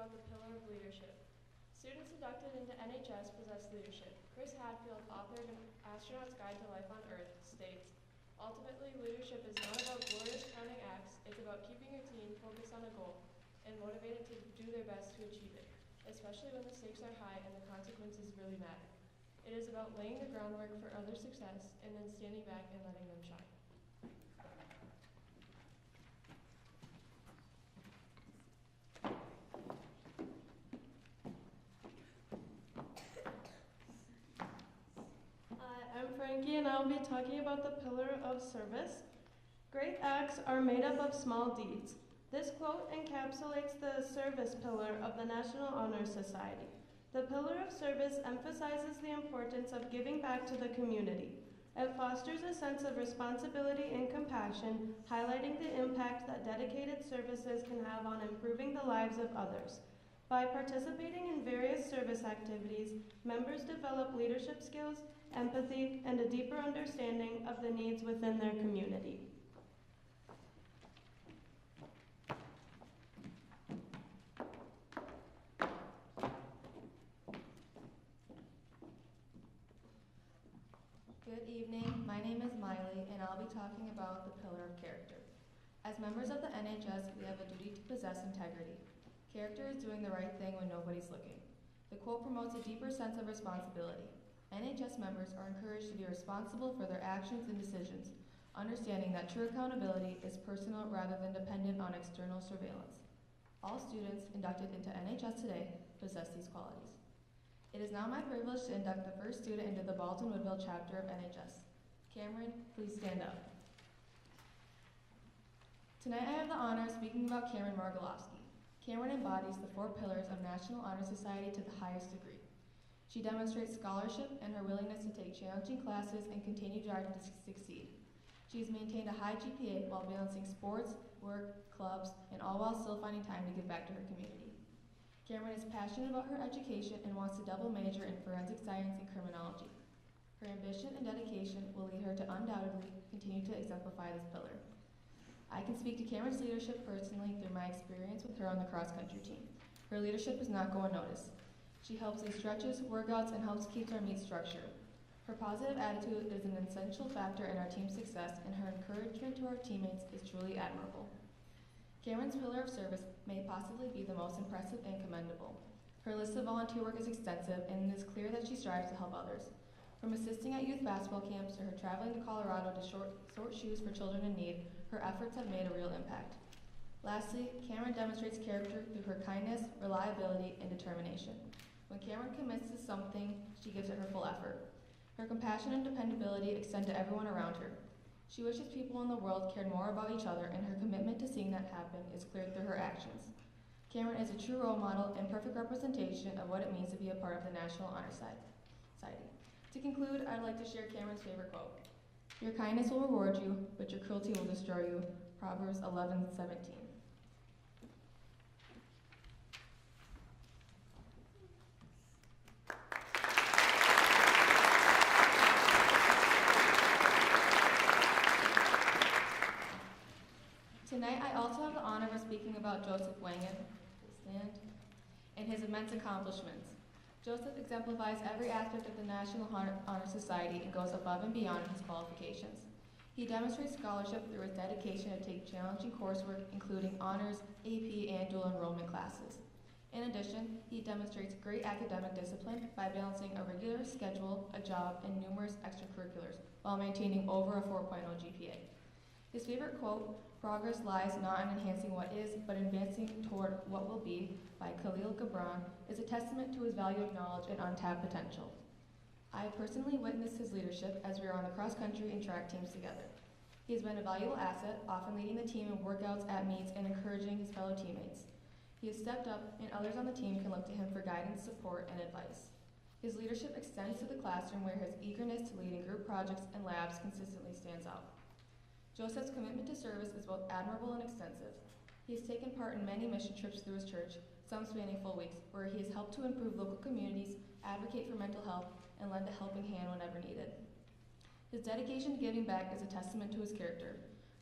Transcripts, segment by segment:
about the pillar of leadership. Students inducted into NHS possess leadership. Chris Hadfield, author of An Astronaut's Guide to Life on Earth, states, ultimately, leadership is not about glorious crowning acts, it's about keeping your team focused on a goal and motivated to do their best to achieve it, especially when the stakes are high and the consequences really matter. It is about laying the groundwork for other success and then standing back and letting them shine. I'm Frankie, and I'll be talking about the pillar of service. Great acts are made up of small deeds. This quote encapsulates the service pillar of the National Honor Society. The pillar of service emphasizes the importance of giving back to the community. It fosters a sense of responsibility and compassion, highlighting the impact that dedicated services can have on improving the lives of others. By participating in various service activities, members develop leadership skills, empathy, and a deeper understanding of the needs within their community. Good evening, my name is Miley, and I'll be talking about the pillar of character. As members of the NHS, we have a duty to possess integrity. Character is doing the right thing when nobody's looking. The quote promotes a deeper sense of responsibility. NHS members are encouraged to be responsible for their actions and decisions, understanding that true accountability is personal rather than dependent on external surveillance. All students inducted into NHS today possess these qualities. It is now my privilege to induct the first student into the Baldwin-Woodville chapter of NHS. Cameron, please stand up. Tonight I have the honor of speaking about Cameron Margolovsky. Cameron embodies the 4 pillars of National Honor Society to the highest degree. She demonstrates scholarship and her willingness to take challenging classes and continue driving to succeed. She has maintained a high GPA while balancing sports, work, clubs, and all while still finding time to give back to her community. Cameron is passionate about her education and wants to double major in forensic science and criminology. Her ambition and dedication will lead her to undoubtedly continue to exemplify this pillar. I can speak to Cameron's leadership personally through my experience with her on the cross-country team. Her leadership does not go unnoticed. She helps with stretches, workouts, and helps keep our meet structured. Her positive attitude is an essential factor in our team's success, and her encouragement to our teammates is truly admirable. Cameron's pillar of service may possibly be the most impressive and commendable. Her list of volunteer work is extensive, and it is clear that she strives to help others. From assisting at youth basketball camps to her traveling to Colorado to sort shoes for children in need, her efforts have made a real impact. Lastly, Cameron demonstrates character through her kindness, reliability, and determination. When Cameron commits to something, she gives it her full effort. Her compassion and dependability extend to everyone around her. She wishes people in the world cared more about each other, and her commitment to seeing that happen is clear through her actions. Cameron is a true role model and perfect representation of what it means to be a part of the National Honor Society. To conclude, I'd like to share Cameron's favorite quote. Your kindness will reward you, but your cruelty will destroy you. Proverbs 11:17. Tonight, I also have the honor of speaking about Joseph Wangan, and his immense accomplishments. Joseph exemplifies every aspect of the National Honor Society and goes above and beyond his qualifications. He demonstrates scholarship through his dedication to take challenging coursework, including honors, AP, and dual enrollment classes. In addition, he demonstrates great academic discipline by balancing a regular schedule, a job, and numerous extracurriculars, while maintaining over a 4.0 GPA. His favorite quote, "Progress lies not in enhancing what is, but advancing toward what will be," by Khalil Gibran, is a testament to his value of knowledge and untapped potential. I have personally witnessed his leadership as we are on the cross-country and track teams together. He has been a valuable asset, often leading the team in workouts, at meets, and encouraging his fellow teammates. He has stepped up, and others on the team can look to him for guidance, support, and advice. His leadership extends to the classroom, where his eagerness to lead in group projects and labs consistently stands out. Joseph's commitment to service is both admirable and extensive. He has taken part in many mission trips through his church, some spanning full weeks, where he has helped to improve local communities, advocate for mental health, and lend a helping hand whenever needed. His dedication to giving back is a testament to his character.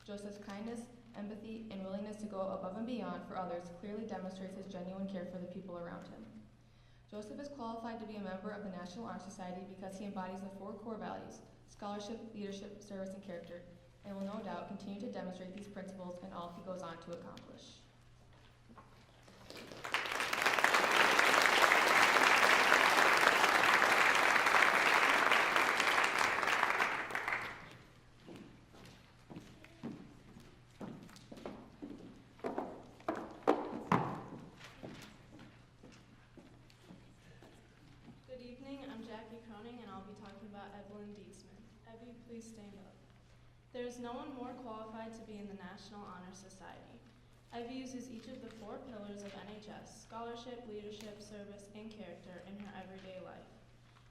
Joseph's kindness, empathy, and willingness to go above and beyond for others clearly demonstrates his genuine care for the people around him. Joseph is qualified to be a member of the National Honor Society because he embodies the 4 core values: scholarship, leadership, service, and character, and will no doubt continue to demonstrate these principles in all he goes on to accomplish. Please stand up. There is no one more qualified to be in the National Honor Society. Ivy uses each of the 4 pillars of NHS: scholarship, leadership, service, and character in her everyday life.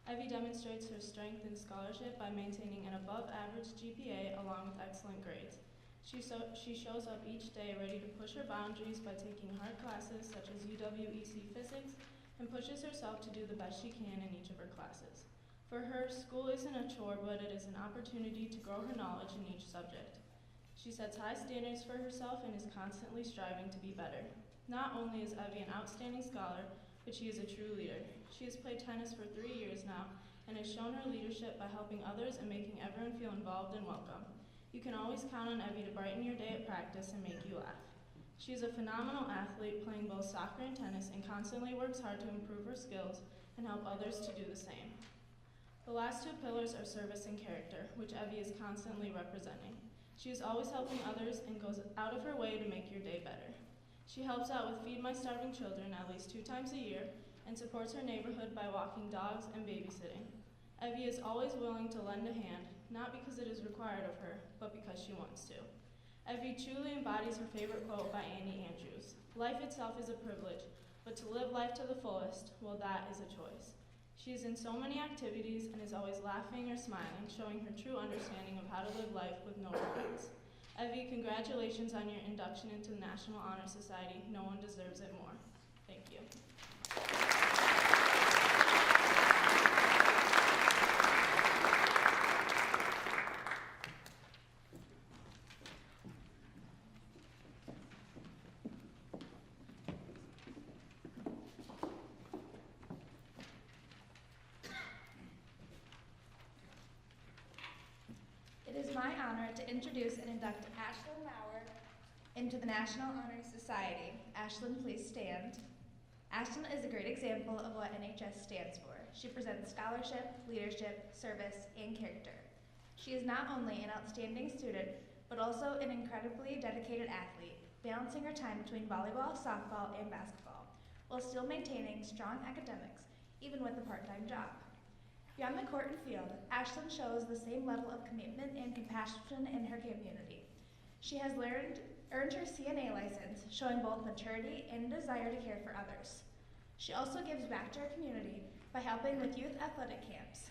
Ivy demonstrates her strength in scholarship by maintaining an above-average GPA along with excellent grades. She shows up each day ready to push her boundaries by taking hard classes such as BWHS physics and pushes herself to do the best she can in each of her classes. For her, school isn't a chore, but it is an opportunity to grow her knowledge in each subject. She sets high standards for herself and is constantly striving to be better. Not only is Evie an outstanding scholar, but she is a true leader. She has played tennis for 3 years now and has shown her leadership by helping others and making everyone feel involved and welcome. You can always count on Evie to brighten your day at practice and make you laugh. She is a phenomenal athlete, playing both soccer and tennis, and constantly works hard to improve her skills and help others to do the same. The last 2 pillars are service and character, which Evie is constantly representing. She is always helping others and goes out of her way to make your day better. She helps out with Feed My Starving Children at least 2 times a year and supports her neighborhood by walking dogs and babysitting. Evie is always willing to lend a hand, not because it is required of her, but because she wants to. Evie truly embodies her favorite quote by Annie Andrews: "Life itself is a privilege, but to live life to the fullest, well, that is a choice." She is in so many activities and is always laughing or smiling, showing her true understanding of how to live life with no regrets. Evie, congratulations on your induction into the National Honor Society. No one deserves it more. Thank you. It is my honor to introduce and induct Ashlyn Maurer into the National Honor Society. Ashlyn, please stand. Ashlyn is a great example of what NHS stands for. She presents scholarship, leadership, service, and character. She is not only an outstanding student, but also an incredibly dedicated athlete, balancing her time between volleyball, softball, and basketball, while still maintaining strong academics, even with a part-time job. Beyond the court and field, Ashlyn shows the same level of commitment and compassion in her community. She has earned her CNA license, showing both maturity and a desire to care for others. She also gives back to her community by helping with youth athletic camps.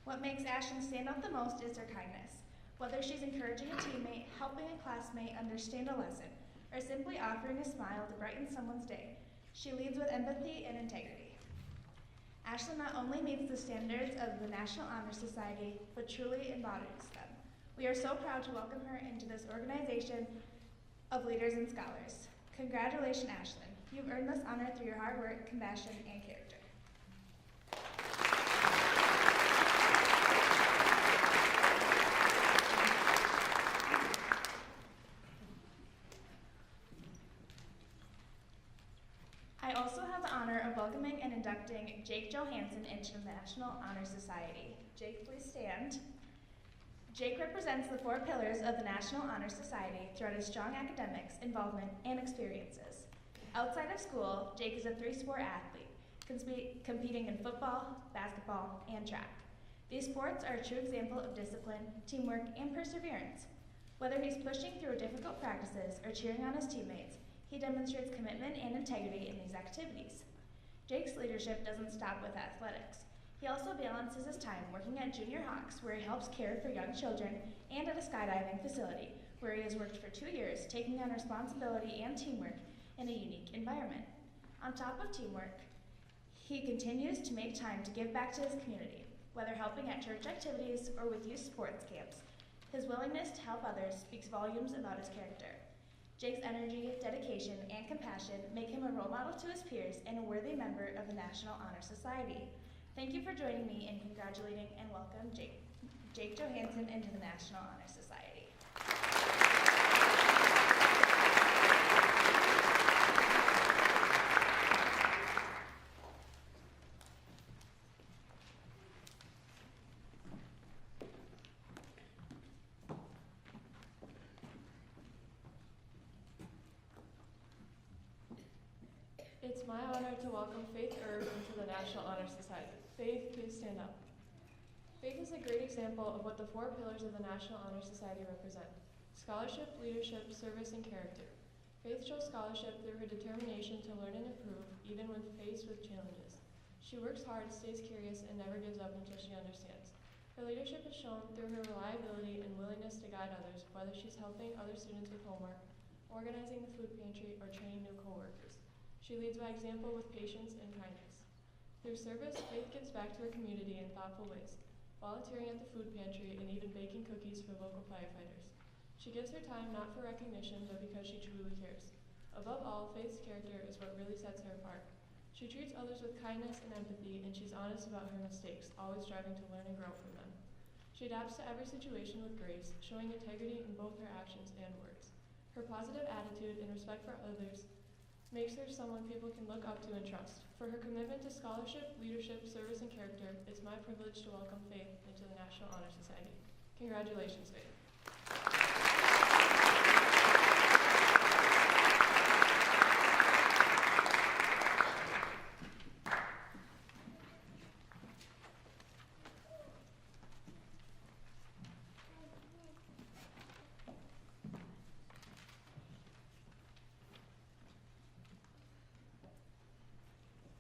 What makes Ashlyn stand out the most is her kindness. Whether she's encouraging a teammate, helping a classmate understand a lesson, or simply offering a smile to brighten someone's day, she leads with empathy and integrity. Ashlyn not only meets the standards of the National Honor Society, but truly embodies them. We are so proud to welcome her into this organization of leaders and scholars. Congratulations, Ashlyn. You've earned this honor through your hard work, compassion, and character. I also have the honor of welcoming and inducting Jake Johansson into the National Honor Society. Jake, please stand. Jake represents the 4 pillars of the National Honor Society throughout his strong academics, involvement, and experiences. Outside of school, Jake is a 3-sport athlete, competing in football, basketball, and track. These sports are a true example of discipline, teamwork, and perseverance. Whether he's pushing through difficult practices or cheering on his teammates, he demonstrates commitment and integrity in these activities. Jake's leadership doesn't stop with athletics. He also balances his time working at Junior Hawks, where he helps care for young children, and at a skydiving facility, where he has worked for 2 years, taking on responsibility and teamwork in a unique environment. On top of teamwork, he continues to make time to give back to his community, whether helping at church activities or with youth sports camps. His willingness to help others speaks volumes about his character. Jake's energy, dedication, and compassion make him a role model to his peers and a worthy member of the National Honor Society. Thank you for joining me in congratulating and welcome Jake Johansson into the National Honor Society. It's my honor to welcome Faith Erb into the National Honor Society. Faith, please stand up. Faith is a great example of what the 4 pillars of the National Honor Society represent: scholarship, leadership, service, and character. Faith shows scholarship through her determination to learn and improve, even when faced with challenges. She works hard, stays curious, and never gives up until she understands. Her leadership is shown through her reliability and willingness to guide others, whether she's helping other students with homework, organizing the food pantry, or training new coworkers. She leads by example with patience and kindness. Through service, Faith gives back to her community in thoughtful ways, volunteering at the food pantry and even baking cookies for local firefighters. She gives her time not for recognition, but because she truly cares. Above all, Faith's character is what really sets her apart. She treats others with kindness and empathy, and she's honest about her mistakes, always striving to learn and grow from them. She adapts to every situation with grace, showing integrity in both her actions and words. Her positive attitude and respect for others makes her someone people can look up to and trust. For her commitment to scholarship, leadership, service, and character, it's my privilege to welcome Faith into the National Honor Society. Congratulations, Faith.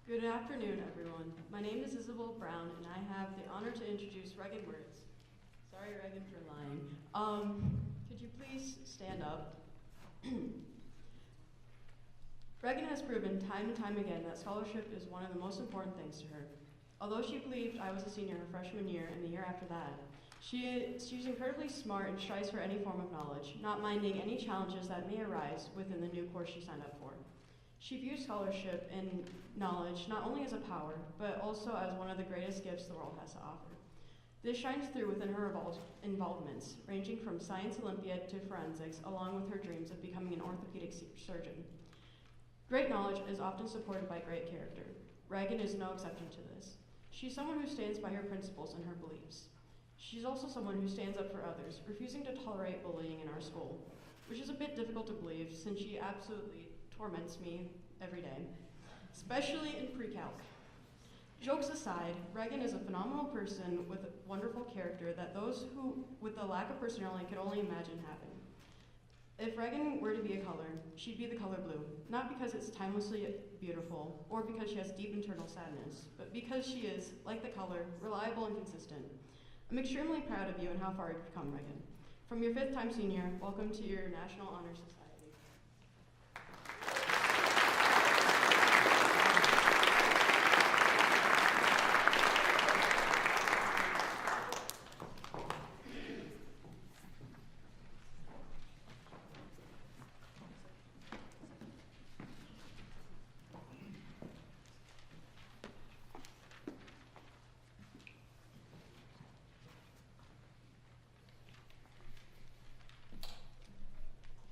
Good afternoon, everyone. My name is Isabel Brown, and I have the honor to introduce Regan Words. Sorry, Regan, for lying. Could you please stand up? Regan has proven time and time again that scholarship is one of the most important things to her. Although she believed I was a senior her freshman year and the year after that, she's incredibly smart and strives for any form of knowledge, not minding any challenges that may arise within the new course she signed up for. She views scholarship and knowledge not only as a power, but also as one of the greatest gifts the world has to offer. This shines through within her involvements, ranging from science Olympiad to forensics, along with her dreams of becoming an orthopedic surgeon. Great knowledge is often supported by great character. Regan is no exception to this. She's someone who stands by her principles and her beliefs. She's also someone who stands up for others, refusing to tolerate bullying in our school, which is a bit difficult to believe since she absolutely torments me every day, especially in pre-calc. Jokes aside, Regan is a phenomenal person with a wonderful character that those who, with a lack of personality, could only imagine having. If Regan were to be a color, she'd be the color blue, not because it's timelessly beautiful or because she has deep internal sadness, but because she is, like the color, reliable and consistent. I'm extremely proud of you and how far you've come, Regan. From your 5th-time senior, welcome to your National Honor Society.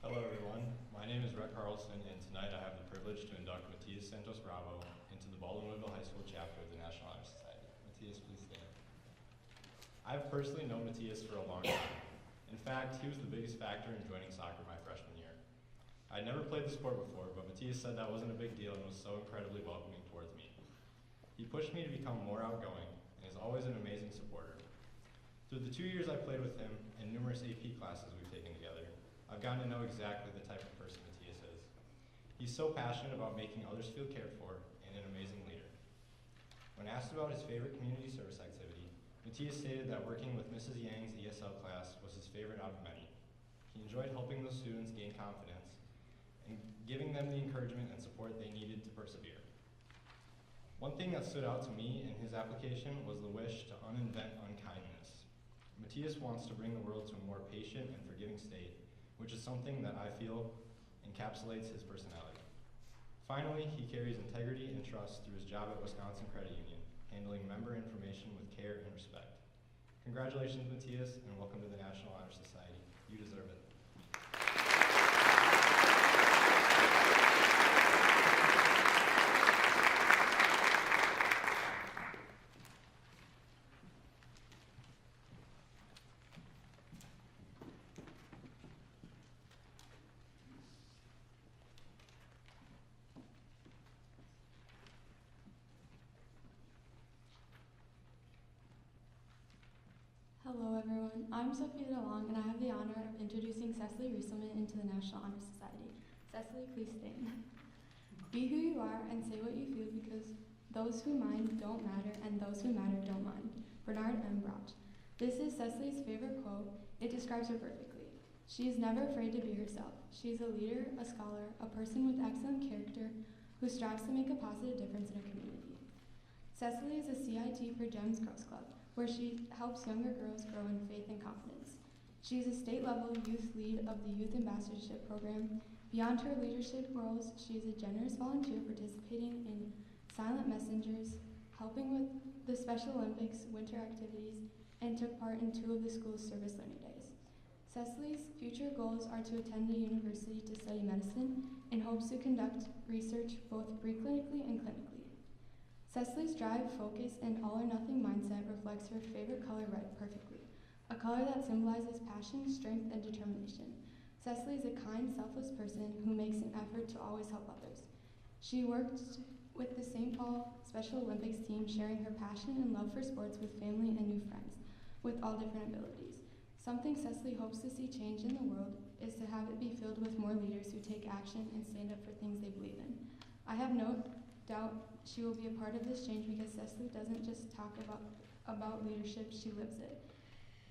Hello everyone, my name is Rhett Carlson, and tonight I have the privilege to induct Matias Santos Bravo into the Baldwin-Woodville High School chapter of the National Honor Society. Matias, please stand. I've personally known Matias for a long time. In fact, he was the biggest factor in joining soccer my freshman year. I'd never played the sport before, but Matias said that wasn't a big deal and was so incredibly welcoming towards me. He pushed me to become more outgoing and is always an amazing supporter. Through the 2 years I played with him and numerous AP classes we've taken together, I've gotten to know exactly the type of person Matias is. He's so passionate about making others feel cared for and an amazing leader. When asked about his favorite community service activity, Matias stated that working with Mrs. Yang's ESL class was his favorite out of many. He enjoyed helping those students gain confidence and giving them the encouragement and support they needed to persevere. One thing that stood out to me in his application was the wish to uninvent unkindness. Matthias wants to bring the world to a more patient and forgiving state, which is something that I feel encapsulates his personality. Finally, he carries integrity and trust through his job at Wisconsin Credit Union, handling member information with care and respect. Congratulations, Matthias, and welcome to the National Honor Society. You deserve it. Hello everyone, I'm Sophia DeLong and I have the honor of introducing Cecily Rieselman into the National Honor Society. Cecily, please stand. Be who you are and say what you feel because those who mind don't matter and those who matter don't mind. Bernard M. Brauch. This is Cecily's favorite quote. It describes her perfectly. She is never afraid to be herself. She is a leader, a scholar, a person with excellent character who strives to make a positive difference in her community. Cecily is a CIT for GEMS Girls Club, where she helps younger girls grow in faith and confidence. She is a state-level youth lead of the Youth Ambassadorship Program. Beyond her leadership roles, she is a generous volunteer participating in Silent Messengers, helping with the Special Olympics winter activities, and took part in 2 of the school's service learning days. Cecily's future goals are to attend a university to study medicine and hopes to conduct research both preclinically and clinically. Cecily's drive, focus, and all-or-nothing mindset reflects her favorite color red perfectly, a color that symbolizes passion, strength, and determination. Cecily is a kind, selfless person who makes an effort to always help others. She worked with the St. Paul Special Olympics team, sharing her passion and love for sports with family and new friends, with all different abilities. Something Cecily hopes to see change in the world is to have it be filled with more leaders who take action and stand up for things they believe in. I have no doubt she will be a part of this change because Cecily doesn't just talk about leadership, she lives it.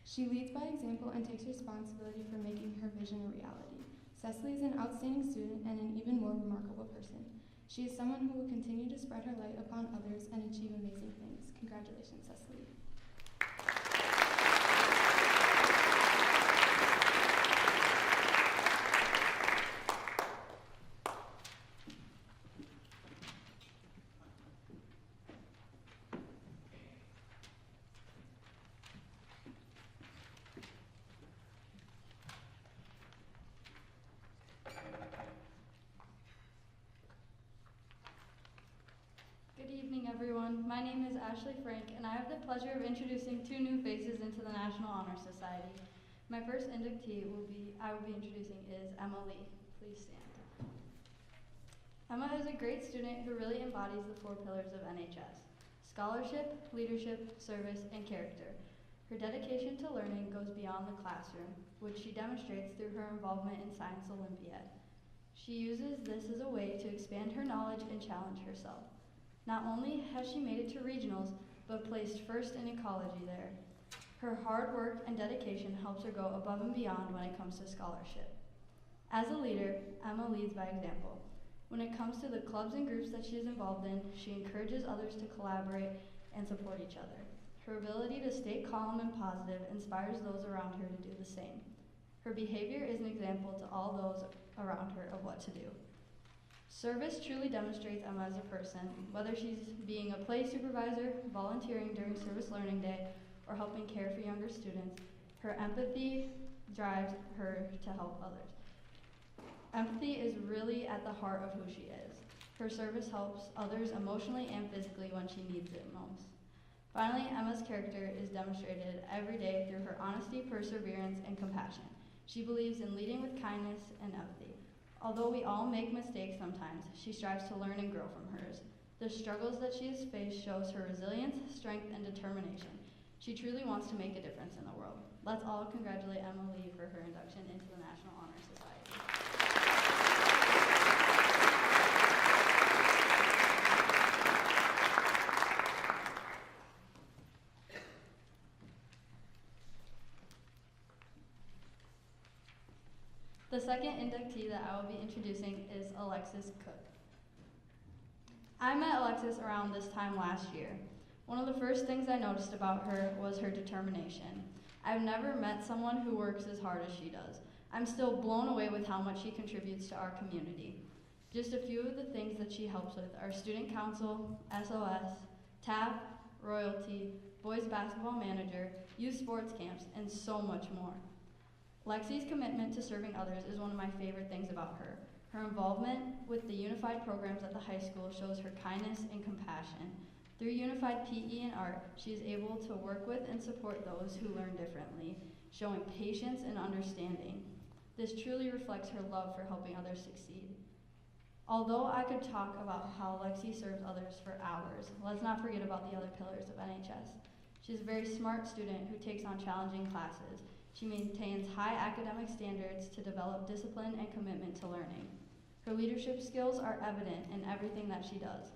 She leads by example and takes responsibility for making her vision a reality. Cecily is an outstanding student and an even more remarkable person. She is someone who will continue to spread her light upon others and achieve amazing things. Congratulations, Cecily. Good evening, everyone. My name is Ashley Frank, and I have the pleasure of introducing 2 new faces into the National Honor Society. My first inductee I will be introducing is Emma Lee. Please stand. Emma is a great student who really embodies the 4 pillars of NHS: scholarship, leadership, service, and character. Her dedication to learning goes beyond the classroom, which she demonstrates through her involvement in Science Olympiad. She uses this as a way to expand her knowledge and challenge herself. Not only has she made it to regionals, but placed first in ecology there. Her hard work and dedication helps her go above and beyond when it comes to scholarship. As a leader, Emma leads by example. When it comes to the clubs and groups that she is involved in, she encourages others to collaborate and support each other. Her ability to stay calm and positive inspires those around her to do the same. Her behavior is an example to all those around her of what to do. Service truly demonstrates Emma as a person, whether she's being a play supervisor, volunteering during Service Learning Day, or helping care for younger students. Her empathy drives her to help others. Empathy is really at the heart of who she is. Her service helps others emotionally and physically when she needs it most. Finally, Emma's character is demonstrated every day through her honesty, perseverance, and compassion. She believes in leading with kindness and empathy. Although we all make mistakes sometimes, she strives to learn and grow from hers. The struggles that she has faced shows her resilience, strength, and determination. She truly wants to make a difference in the world. Let's all congratulate Emma Lee for her induction into the National Honor Society. The second inductee that I will be introducing is Alexis Cook. I met Alexis around this time last year. One of the first things I noticed about her was her determination. I've never met someone who works as hard as she does. I'm still blown away with how much she contributes to our community. Just a few of the things that she helps with are Student Council, SOS, TAP, Royalty, Boys Basketball Manager, Youth Sports Camps, and so much more. Lexi's commitment to serving others is one of my favorite things about her. Her involvement with the unified programs at the high school shows her kindness and compassion. Through unified PE and art, she is able to work with and support those who learn differently, showing patience and understanding. This truly reflects her love for helping others succeed. Although I could talk about how Lexi serves others for hours, let's not forget about the other pillars of NHS. She's a very smart student who takes on challenging classes. She maintains high academic standards to develop discipline and commitment to learning. Her leadership skills are evident in everything that she does.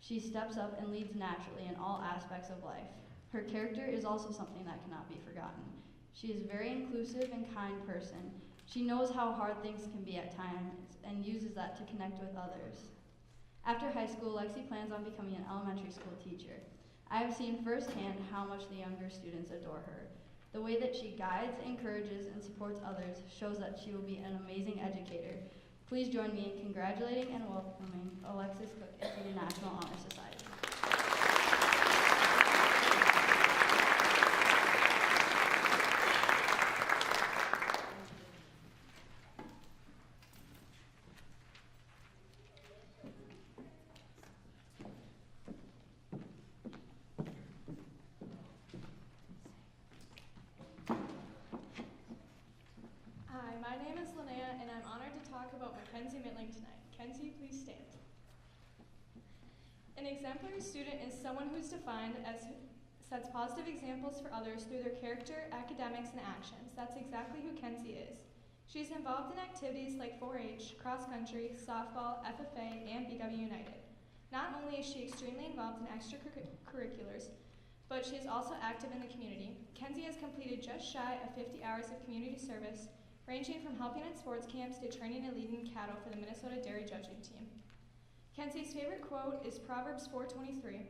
She steps up and leads naturally in all aspects of life. Her character is also something that cannot be forgotten. She is a very inclusive and kind person. She knows how hard things can be at times and uses that to connect with others. After high school, Lexi plans on becoming an elementary school teacher. I have seen firsthand how much the younger students adore her. The way that she guides, encourages, and supports others shows that she will be an amazing educator. Please join me in congratulating and welcoming Alexis Cook into the National Honor Society. Hi, my name is Linnea, and I'm honored to talk about Mackenzie Mitling tonight. Kenzie, please stand. An exemplary student is someone who's defined as sets positive examples for others through their character, academics, and actions. That's exactly who Kenzie is. She's involved in activities like 4-H, cross-country, softball, FFA, and BW United. Not only is she extremely involved in extracurriculars, but she is also active in the community. Kenzie has completed just shy of 50 hours of community service, ranging from helping at sports camps to training and leading cattle for the Minnesota Dairy Judging Team. Kenzie's favorite quote is Proverbs 4:23,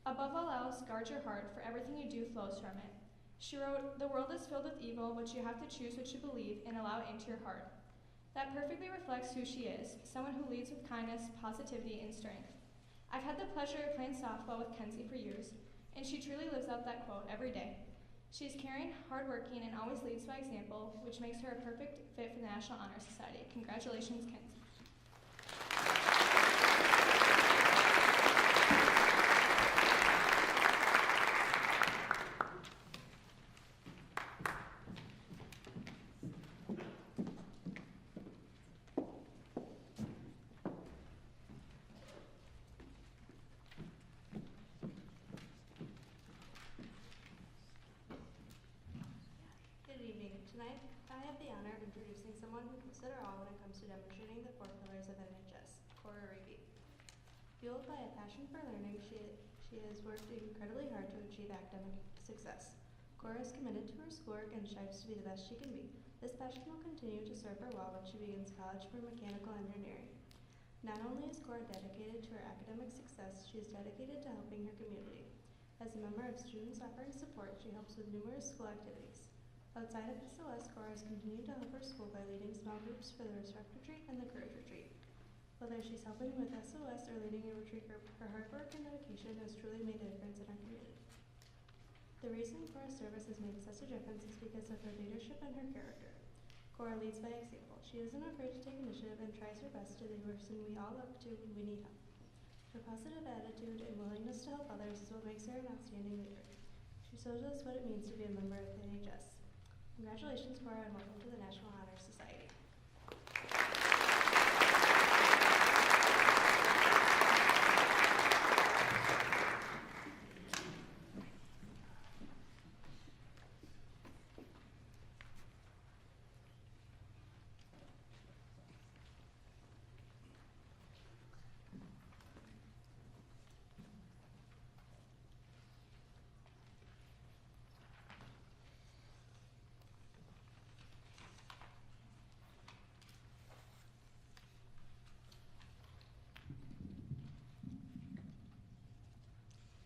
"Above all else, guard your heart, for everything you do flows from it." She wrote, "The world is filled with evil, but you have to choose what you believe and allow it into your heart." That perfectly reflects who she is, someone who leads with kindness, positivity, and strength. I've had the pleasure of playing softball with Kenzie for years, and she truly lives out that quote every day. She's caring, hardworking, and always leads by example, which makes her a perfect fit for the National Honor Society. Congratulations, Kenzie. Good evening. Tonight, I have the honor of introducing someone who puts it all when it comes to demonstrating the 4 pillars of NHS, Cora Reeby. Fueled by a passion for learning, she has worked incredibly hard to achieve academic success. Cora is committed to her schoolwork and strives to be the best she can be. This passion will continue to serve her well when she begins college for mechanical engineering. Not only is Cora dedicated to her academic success, she is dedicated to helping her community. As a member of Students Offering Support, she helps with numerous school activities. Outside of SOS, Cora has continued to help her school by leading small groups for the Respect Retreat and the Courage Retreat. Whether she's helping with SOS or leading a retreat group, her hard work and dedication has truly made a difference in our community. The reason Cora's service has made such a difference is because of her leadership and her character. Cora leads by example. She isn't afraid to take initiative and tries her best to be the person we all look to when we need help. Her positive attitude and willingness to help others is what makes her an outstanding leader. She shows us what it means to be a member of the NHS. Congratulations, Cora, and welcome to the National Honor Society.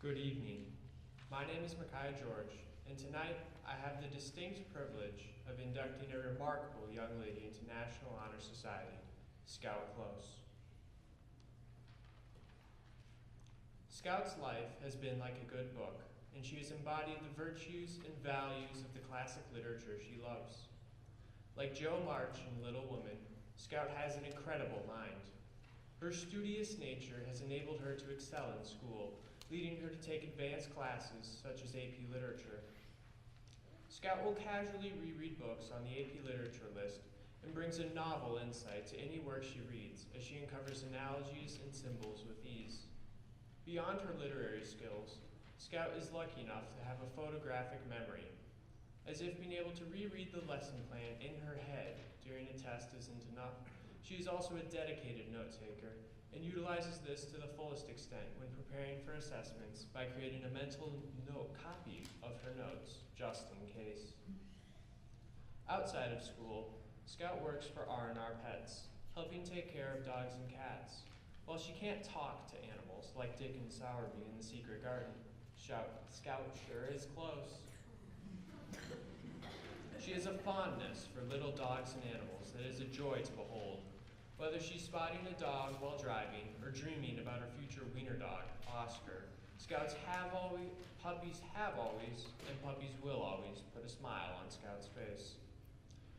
Good evening. My name is Micaiah George, and tonight I have the distinct privilege of inducting a remarkable young lady into National Honor Society, Scout Close. Scout's life has been like a good book, and she has embodied the virtues and values of the classic literature she loves. Like Jo March in Little Women, Scout has an incredible mind. Her studious nature has enabled her to excel in school, leading her to take advanced classes such as AP Literature. Scout will casually reread books on the AP Literature list and brings a novel insight to any work she reads as she uncovers analogies and symbols with ease. Beyond her literary skills, Scout is lucky enough to have a photographic memory. As if being able to reread the lesson plan in her head during a test isn't enough, she is also a dedicated note-taker and utilizes this to the fullest extent when preparing for assessments by creating a mental note copy of her notes, just in case. Outside of school, Scout works for R&R Pets, helping take care of dogs and cats. While she can't talk to animals like Dick and Sowerby in The Secret Garden, Scout sure is close. She has a fondness for little dogs and animals that is a joy to behold. Whether she's spotting a dog while driving or dreaming about her future wiener dog, Oscar, puppies have always, and puppies will always put a smile on Scout's face.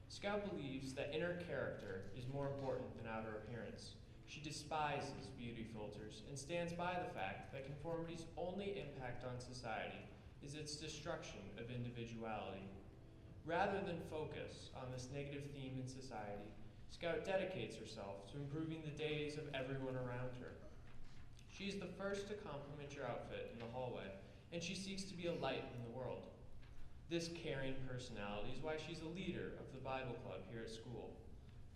Scout believes that inner character is more important than outer appearance. She despises beauty filters and stands by the fact that conformity's only impact on society is its destruction of individuality. Rather than focus on this negative theme in society, Scout dedicates herself to improving the days of everyone around her. She's the first to compliment your outfit in the hallway, and she seeks to be a light in the world. This caring personality is why she's a leader of the Bible Club here at school,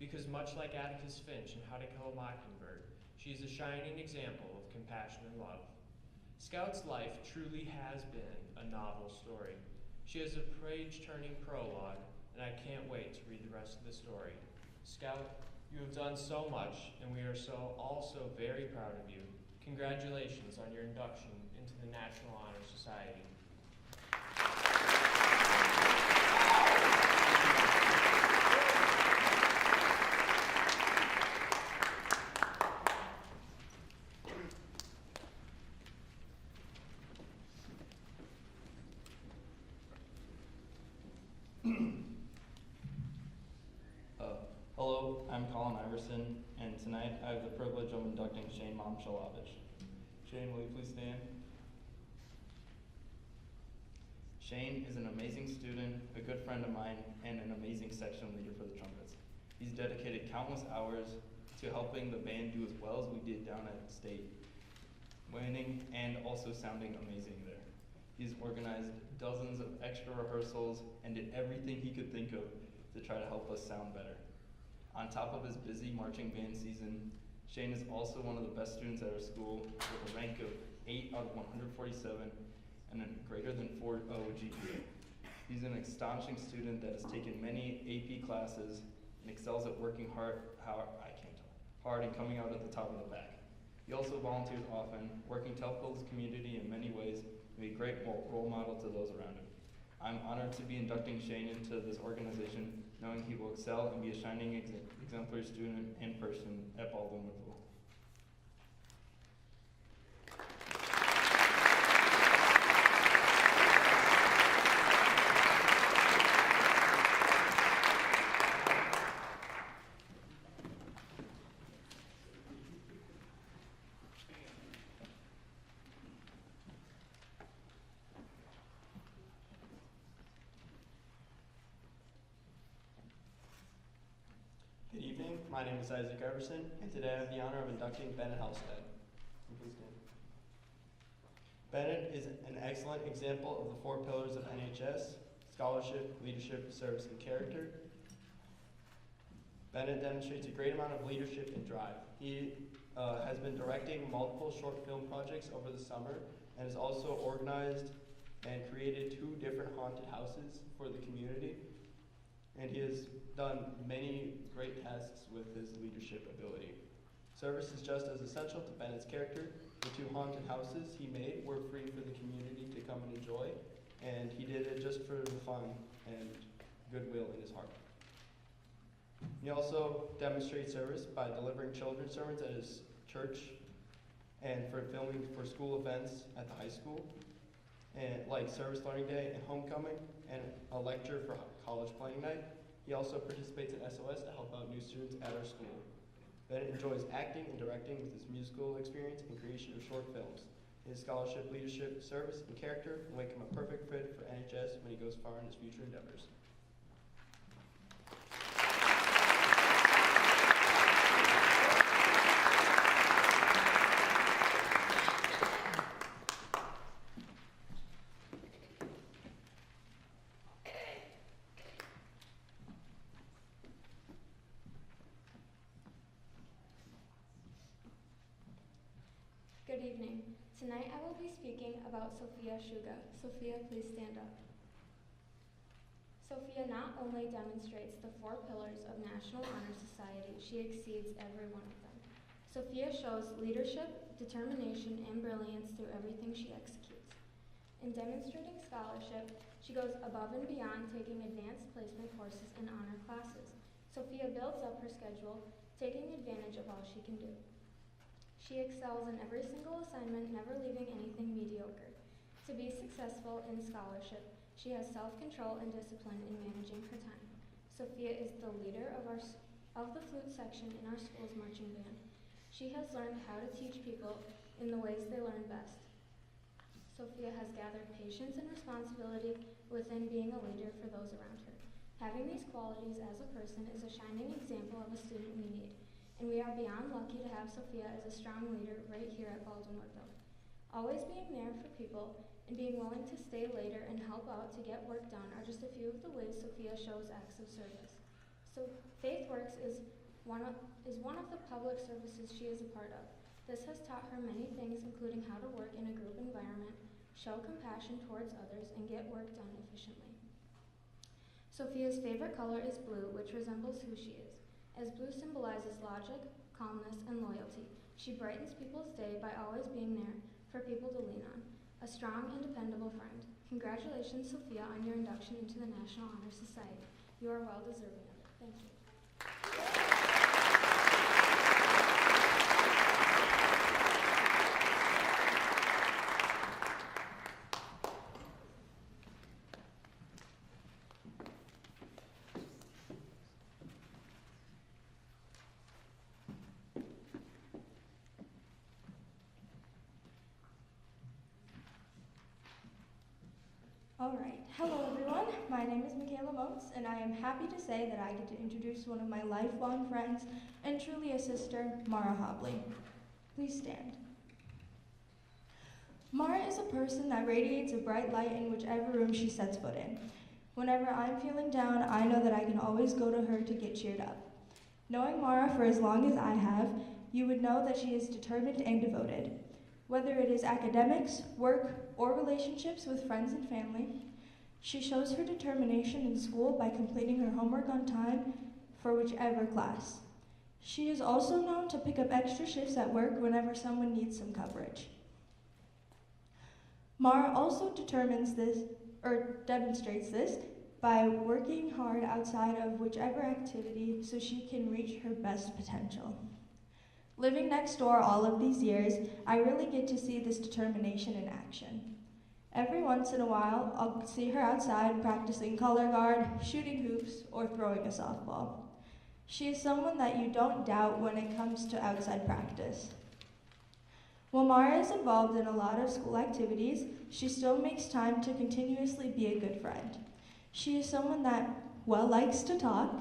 because much like Atticus Finch in How to Kill a Mockingbird, she is a shining example of compassion and love. Scout's life truly has been a novel story. She has a page-turning prologue, and I can't wait to read the rest of the story. Scout, you have done so much, and we are all so very proud of you. Congratulations on your induction into the National Honor Society. Hello, I'm Colin Iverson, and tonight I have the privilege of inducting Shane Momshalovich. Shane, will you please stand? Shane is an amazing student, a good friend of mine, and an amazing section leader for the trumpets. He's dedicated countless hours to helping the band do as well as we did down at state, winning and also sounding amazing there. He's organized dozens of extra rehearsals and did everything he could think of to try to help us sound better. On top of his busy marching band season, Shane is also one of the best students at our school with a rank of 8 out of 147 and a greater than 4.0 GPA. He's an astonishing student that has taken many AP classes and excels at working hard and coming out at the top of the pack. He also volunteers often, working to help build his community in many ways and be a great role model to those around him. I'm honored to be inducting Shane into this organization, knowing he will excel and be a shining exemplary student and person at Baldwin-Woodville. Good evening, my name is Isaac Iverson, and today I have the honor of inducting Bennett Halstead. Please stand. Bennett is an excellent example of the 4 pillars of NHS: scholarship, leadership, service, and character. Bennett demonstrates a great amount of leadership and drive. He has been directing multiple short film projects over the summer and has also organized and created 2 different haunted houses for the community. And he has done many great tasks with his leadership ability. Service is just as essential to Bennett's character. The 2 haunted houses he made were free for the community to come and enjoy, and he did it just for the fun and goodwill in his heart. He also demonstrates service by delivering children's sermons at his church and for filming for school events at the high school, and like Service Learning Day and Homecoming, and a lecture for college planning night. He also participates in SOS to help out new students at our school. Bennett enjoys acting and directing with his musical experience and creation of short films. His scholarship, leadership, service, and character will make him a perfect fit for NHS when he goes far in his future endeavors. Good evening. Tonight I will be speaking about Sophia Shuga. Sophia, please stand up. Sophia not only demonstrates the 4 pillars of National Honor Society, she exceeds every one of them. Sophia shows leadership, determination, and brilliance through everything she executes. In demonstrating scholarship, she goes above and beyond taking advanced placement courses and honor classes. Sophia builds up her schedule, taking advantage of all she can do. She excels in every single assignment, never leaving anything mediocre. To be successful in scholarship, she has self-control and discipline in managing her time. Sophia is the leader of the flute section in our school's marching band. She has learned how to teach people in the ways they learn best. Sophia has gathered patience and responsibility within being a leader for those around her. Having these qualities as a person is a shining example of a student we need. And we are beyond lucky to have Sophia as a strong leader right here at Baldwin-Woodville. Always being there for people and being willing to stay later and help out to get work done are just a few of the ways Sophia shows acts of service. So Faith Works is one of the public services she is a part of. This has taught her many things, including how to work in a group environment, show compassion towards others, and get work done efficiently. Sophia's favorite color is blue, which resembles who she is. As blue symbolizes logic, calmness, and loyalty, she brightens people's day by always being there for people to lean on. A strong and dependable friend. Congratulations, Sophia, on your induction into the National Honor Society. You are well deserving of it. Thank you. All right. Hello, everyone. My name is Michaela Motes, and I am happy to say that I get to introduce one of my lifelong friends and truly a sister, Mara Hobley. Please stand. Mara is a person that radiates a bright light in whichever room she sets foot in. Whenever I'm feeling down, I know that I can always go to her to get cheered up. Knowing Mara for as long as I have, you would know that she is determined and devoted. Whether it is academics, work, or relationships with friends and family, she shows her determination in school by completing her homework on time for whichever class. She is also known to pick up extra shifts at work whenever someone needs some coverage. Mara also demonstrates this by working hard outside of whichever activity so she can reach her best potential. Living next door all of these years, I really get to see this determination in action. Every once in a while, I'll see her outside practicing color guard, shooting hoops, or throwing a softball. She is someone that you don't doubt when it comes to outside practice. While Mara is involved in a lot of school activities, she still makes time to continuously be a good friend. She is someone that, likes to talk,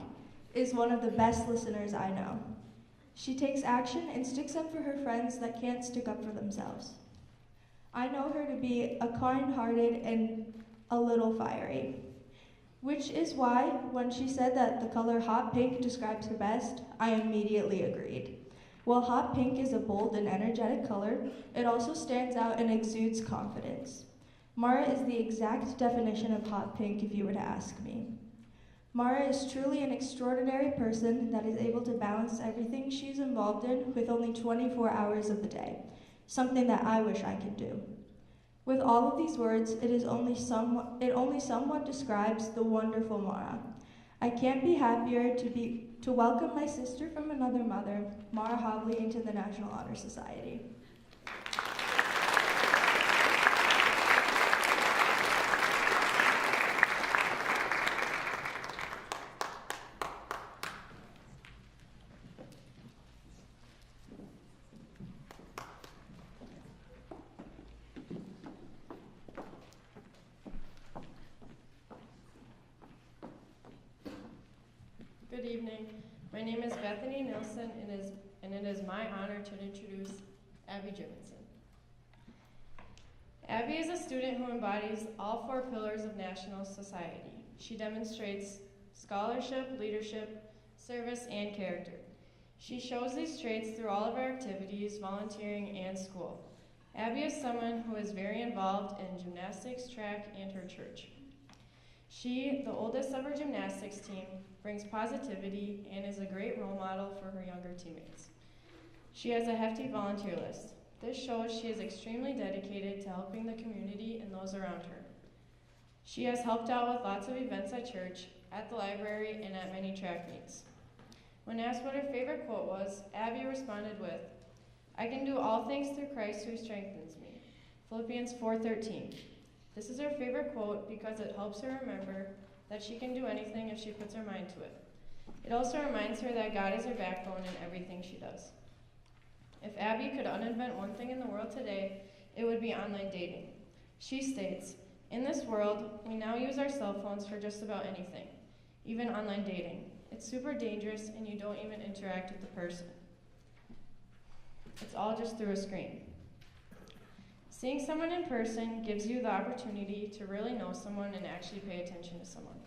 is one of the best listeners I know. She takes action and sticks up for her friends that can't stick up for themselves. I know her to be a kind-hearted and a little fiery, which is why when she said that the color hot pink describes her best, I immediately agreed. While hot pink is a bold and energetic color, it also stands out and exudes confidence. Mara is the exact definition of hot pink if you were to ask me. Mara is truly an extraordinary person that is able to balance everything she's involved in with only 24 hours of the day, something that I wish I could do. With all of these words, it only somewhat describes the wonderful Mara. I can't be happier to welcome my sister from another mother, Mara Hobley, into the National Honor Society. Good evening. My name is Bethany Nilsson, and it is my honor to introduce Abby Jimmonson. Abby is a student who embodies all 4 pillars of National Society. She demonstrates scholarship, leadership, service, and character. She shows these traits through all of her activities, volunteering, and school. Abby is someone who is very involved in gymnastics, track, and her church. She, the oldest of her gymnastics team, brings positivity and is a great role model for her younger teammates. She has a hefty volunteer list. This shows she is extremely dedicated to helping the community and those around her. She has helped out with lots of events at church, at the library, and at many track meets. When asked what her favorite quote was, Abby responded with, "I can do all things through Christ who strengthens me." Philippians 4:13. This is her favorite quote because it helps her remember that she can do anything if she puts her mind to it. It also reminds her that God is her backbone in everything she does. If Abby could uninvent one thing in the world today, it would be online dating. She states, "In this world, we now use our cell phones for just about anything, even online dating. It's super dangerous and you don't even interact with the person. It's all just through a screen." Seeing someone in person gives you the opportunity to really know someone and actually pay attention to someone.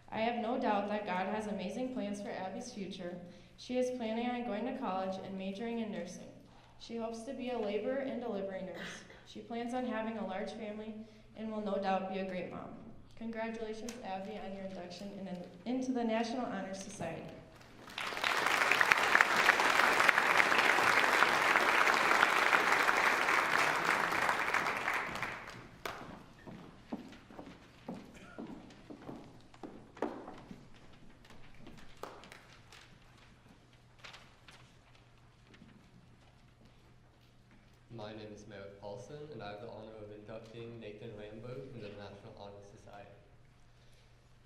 I have no doubt that God has amazing plans for Abby's future. She is planning on going to college and majoring in nursing. She hopes to be a labor and delivery nurse. She plans on having a large family and will no doubt be a great mom. Congratulations, Abby, on your induction into the National Honor Society. My name is Merritt Paulson, and I have the honor of inducting Nathan Rambo into the National Honor Society.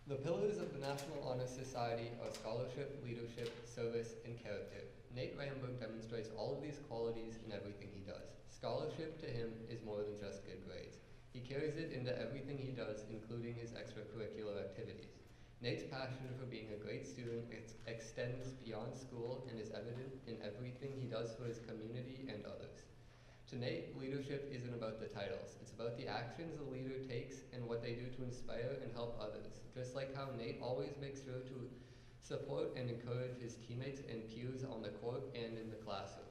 The pillars of the National Honor Society are scholarship, leadership, service, and character. Nate Rambo demonstrates all of these qualities in everything he does. Scholarship to him is more than just good grades. He carries it into everything he does, including his extracurricular activities. Nate's passion for being a great student extends beyond school and is evident in everything he does for his community and others. To Nate, leadership isn't about the titles. It's about the actions a leader takes and what they do to inspire and help others. Just like how Nate always makes sure to support and encourage his teammates and peers on the court and in the classroom.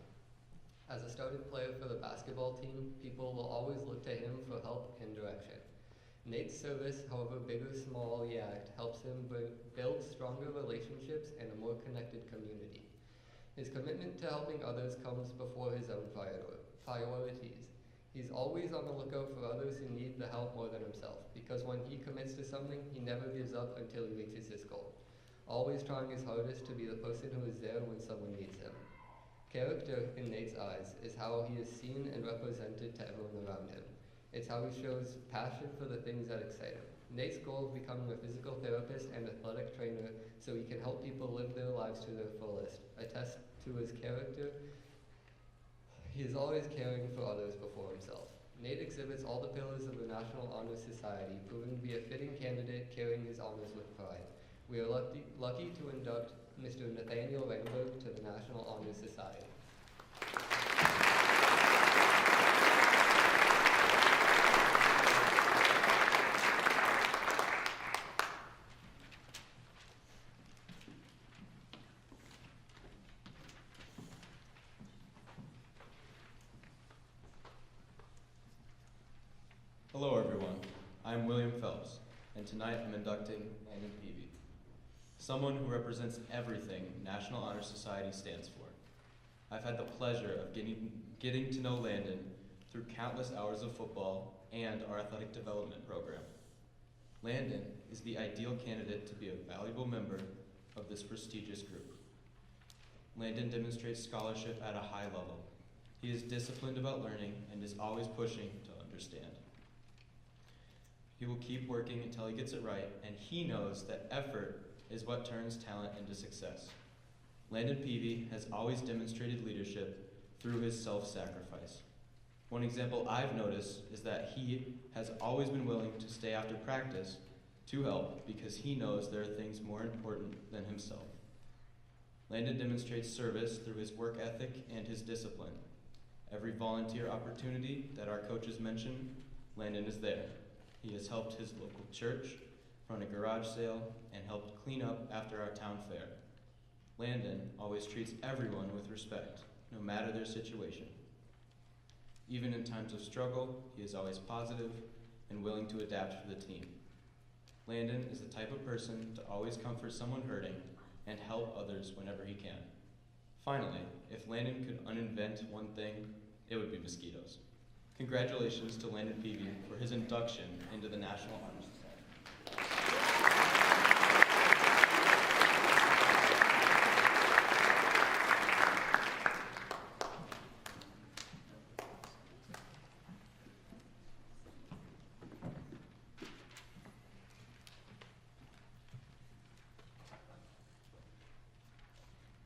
As a starting player for the basketball team, people will always look to him for help and direction. Nate's service, however big or small he acts, helps him build stronger relationships and a more connected community. His commitment to helping others comes before his own priorities. He's always on the lookout for others who need the help more than himself, because when he commits to something, he never gives up until he reaches his goal. Always trying his hardest to be the person who is there when someone needs him. Character, in Nate's eyes, is how he is seen and represented to everyone around him. It's how he shows passion for the things that excite him. Nate's goal of becoming a physical therapist and athletic trainer so he can help people live their lives to their fullest. Attest to his character. He is always caring for others before himself. Nate exhibits all the pillars of the National Honor Society, proving to be a fitting candidate carrying his honors with pride. We are lucky to induct Mr. Nathaniel Rambo to the National Honor Society. Hello everyone, I'm William Phelps, and tonight I'm inducting Landon Peavy, someone who represents everything National Honor Society stands for. I've had the pleasure of getting to know Landon through countless hours of football and our athletic development program. Landon is the ideal candidate to be a valuable member of this prestigious group. Landon demonstrates scholarship at a high level. He is disciplined about learning and is always pushing to understand. He will keep working until he gets it right, and he knows that effort is what turns talent into success. Landon Peavy has always demonstrated leadership through his self-sacrifice. One example I've noticed is that he has always been willing to stay after practice to help because he knows there are things more important than himself. Landon demonstrates service through his work ethic and his discipline. Every volunteer opportunity that our coaches mention, Landon is there. He has helped his local church, run a garage sale, and helped clean up after our town fair. Landon always treats everyone with respect, no matter their situation. Even in times of struggle, he is always positive and willing to adapt for the team. Landon is the type of person to always comfort someone hurting and help others whenever he can. Finally, if Landon could uninvent one thing, it would be mosquitoes. Congratulations to Landon Peavy for his induction into the National Honor Society.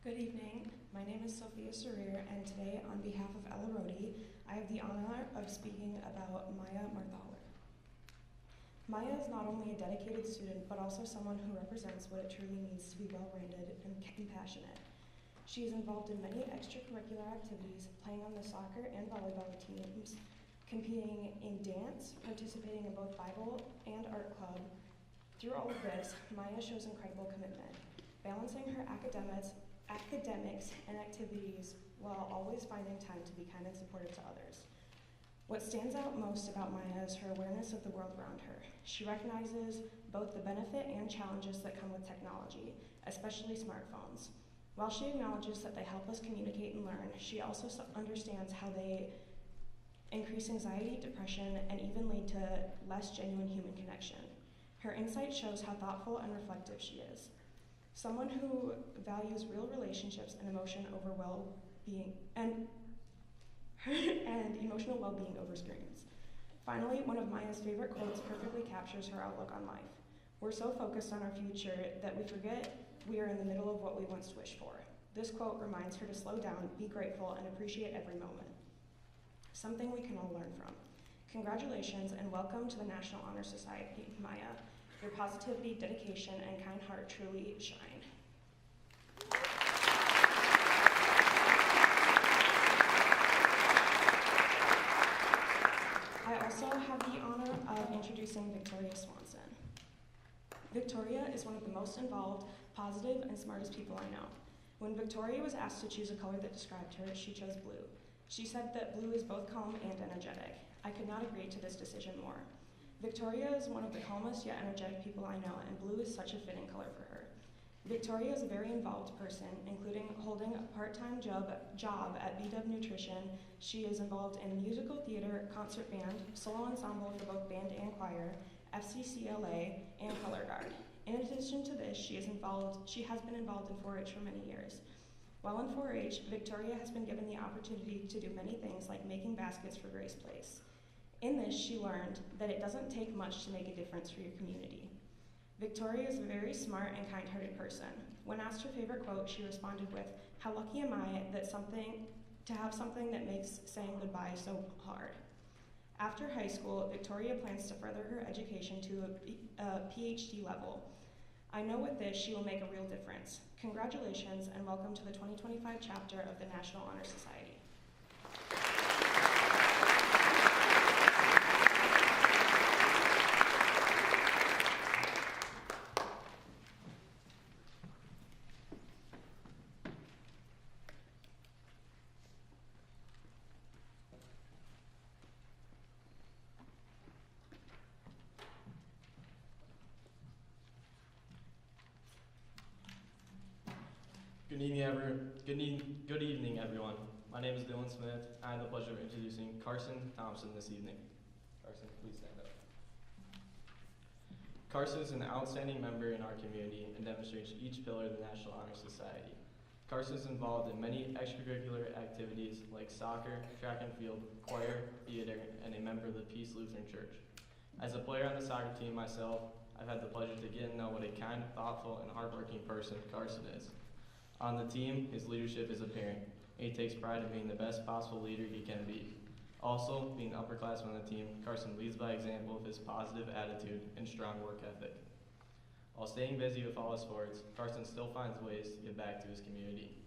Good evening. My name is Sophia Sarir, and today, on behalf of Ella Rodi, I have the honor of speaking about Maya Marthaler. Maya is not only a dedicated student, but also someone who represents what it truly means to be well-rounded and compassionate. She is involved in many extracurricular activities, playing on the soccer and volleyball teams, competing in dance, participating in both Bible and art club. Through all of this, Maya shows incredible commitment, balancing her academics and activities while always finding time to be kind and supportive to others. What stands out most about Maya is her awareness of the world around her. She recognizes both the benefit and challenges that come with technology, especially smartphones. While she acknowledges that they help us communicate and learn, she also understands how they increase anxiety, depression, and even lead to less genuine human connection. Her insight shows how thoughtful and reflective she is. Someone who values real relationships and emotional well-being over screens. Finally, one of Maya's favorite quotes perfectly captures her outlook on life. We're so focused on our future that we forget we are in the middle of what we once wished for. This quote reminds her to slow down, be grateful, and appreciate every moment. Something we can all learn from. Congratulations and welcome to the National Honor Society, Maya. Your positivity, dedication, and kind heart truly shine. I also have the honor of introducing Victoria Swanson. Victoria is one of the most involved, positive, and smartest people I know. When Victoria was asked to choose a color that described her, she chose blue. She said that blue is both calm and energetic. I could not agree to this decision more. Victoria is one of the calmest yet energetic people I know, and blue is such a fitting color for her. Victoria is a very involved person, including holding a part-time job at BW Nutrition. She is involved in musical theater, concert band, solo ensemble for both band and choir, FCCLA, and color guard. In addition to this, she has been involved in 4-H for many years. While in 4-H, Victoria has been given the opportunity to do many things like making baskets for Grace Place. In this, she learned that it doesn't take much to make a difference for your community. Victoria is a very smart and kind-hearted person. When asked her favorite quote, she responded with, "How lucky am I to have something that makes saying goodbye so hard." After high school, Victoria plans to further her education to a PhD level. I know with this, she will make a real difference. Congratulations and welcome to the 2025 chapter of the National Honor Society. Good evening, everyone. My name is Dylan Smith. I have the pleasure of introducing Carson Thompson this evening. Carson, please stand up. Carson is an outstanding member in our community and demonstrates each pillar of the National Honor Society. Carson is involved in many extracurricular activities like soccer, track and field, choir, theater, and a member of the Peace Lutheran Church. As a player on the soccer team myself, I've had the pleasure to get to know what a kind, thoughtful, and hardworking person Carson is. On the team, his leadership is apparent, and he takes pride in being the best possible leader he can be. Also, being an upperclassman on the team, Carson leads by example of his positive attitude and strong work ethic. While staying busy with all his sports, Carson still finds ways to give back to his community.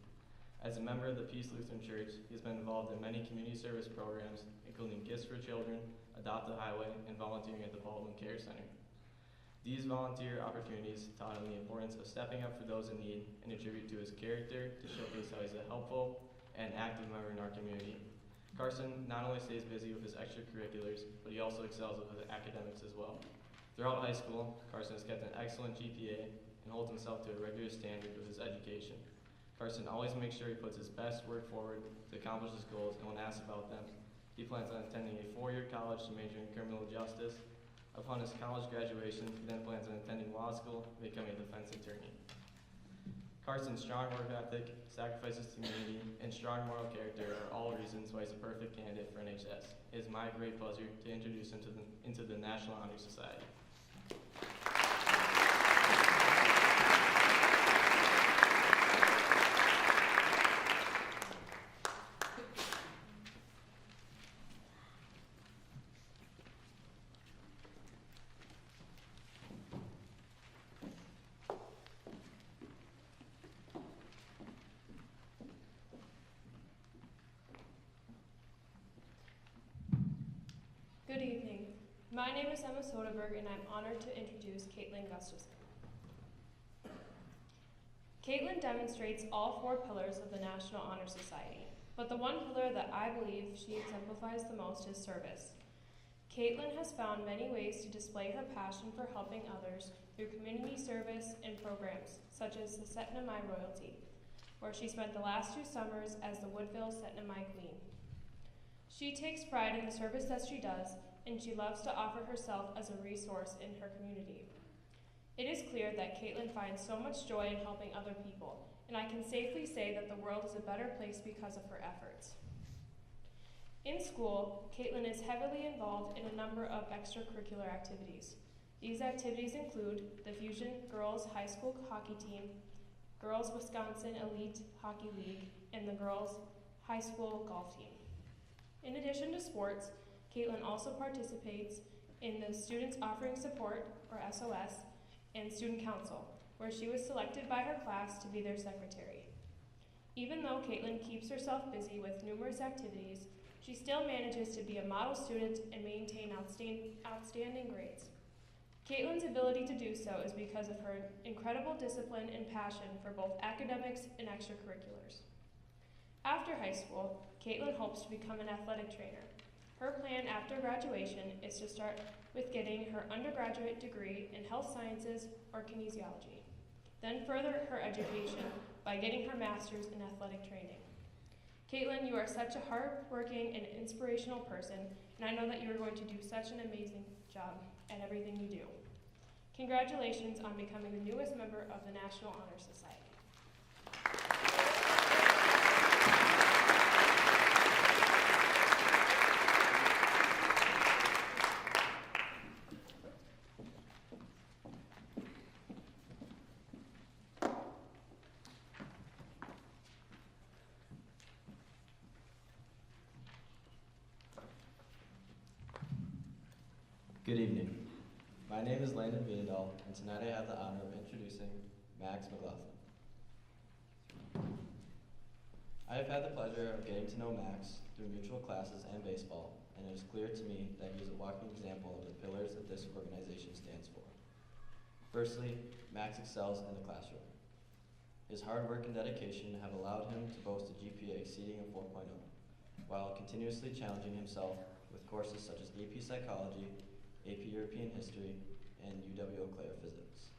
As a member of the Peace Lutheran Church, he has been involved in many community service programs, including Gifts for Children, Adopt a Highway, and volunteering at the Baldwin Care Center. These volunteer opportunities taught him the importance of stepping up for those in need and attribute to his character to showcase how he's a helpful and active member in our community. Carson not only stays busy with his extracurriculars, but he also excels with his academics as well. Throughout high school, Carson has kept an excellent GPA and holds himself to a rigorous standard with his education. Carson always makes sure he puts his best work forward to accomplish his goals, and when asked about them, he plans on attending a 4-year college to major in criminal justice. Upon his college graduation, he then plans on attending law school and becoming a defense attorney. Carson's strong work ethic, sacrifices to community, and strong moral character are all reasons why he's a perfect candidate for NHS. It is my great pleasure to introduce him into the National Honor Society. Good evening. My name is Emma Soderberg, and I'm honored to introduce Caitlin Gustafson. Caitlin demonstrates all 4 pillars of the National Honor Society, but the one pillar that I believe she exemplifies the most is service. Caitlin has found many ways to display her passion for helping others through community service and programs, such as the Setna Mai Royalty, where she spent the last 2 summers as the Woodville Setna Mai Queen. She takes pride in the service that she does, and she loves to offer herself as a resource in her community. It is clear that Caitlin finds so much joy in helping other people, and I can safely say that the world is a better place because of her efforts. In school, Caitlin is heavily involved in a number of extracurricular activities. These activities include the Fusion Girls High School Hockey Team, Girls Wisconsin Elite Hockey League, and the Girls High School Golf Team. In addition to sports, Caitlin also participates in the Students Offering Support, or SOS, and Student Council, where she was selected by her class to be their secretary. Even though Caitlin keeps herself busy with numerous activities, she still manages to be a model student and maintain outstanding grades. Caitlin's ability to do so is because of her incredible discipline and passion for both academics and extracurriculars. After high school, Caitlin hopes to become an athletic trainer. Her plan after graduation is to start with getting her undergraduate degree in health sciences or kinesiology, then further her education by getting her master's in athletic training. Caitlin, you are such a hard-working and inspirational person, and I know that you are going to do such an amazing job at everything you do. Congratulations on becoming the newest member of the National Honor Society. Good evening. My name is Landon Viadal, and tonight I have the honor of introducing Max McLaughlin. I have had the pleasure of getting to know Max through mutual classes and baseball, and it is clear to me that he is a walking example of the pillars that this organization stands for. Firstly, Max excels in the classroom. His hard work and dedication have allowed him to boast a GPA exceeding a 4.0, while continuously challenging himself with courses such as AP Psychology, AP European History, and UW Eau Claire Physics.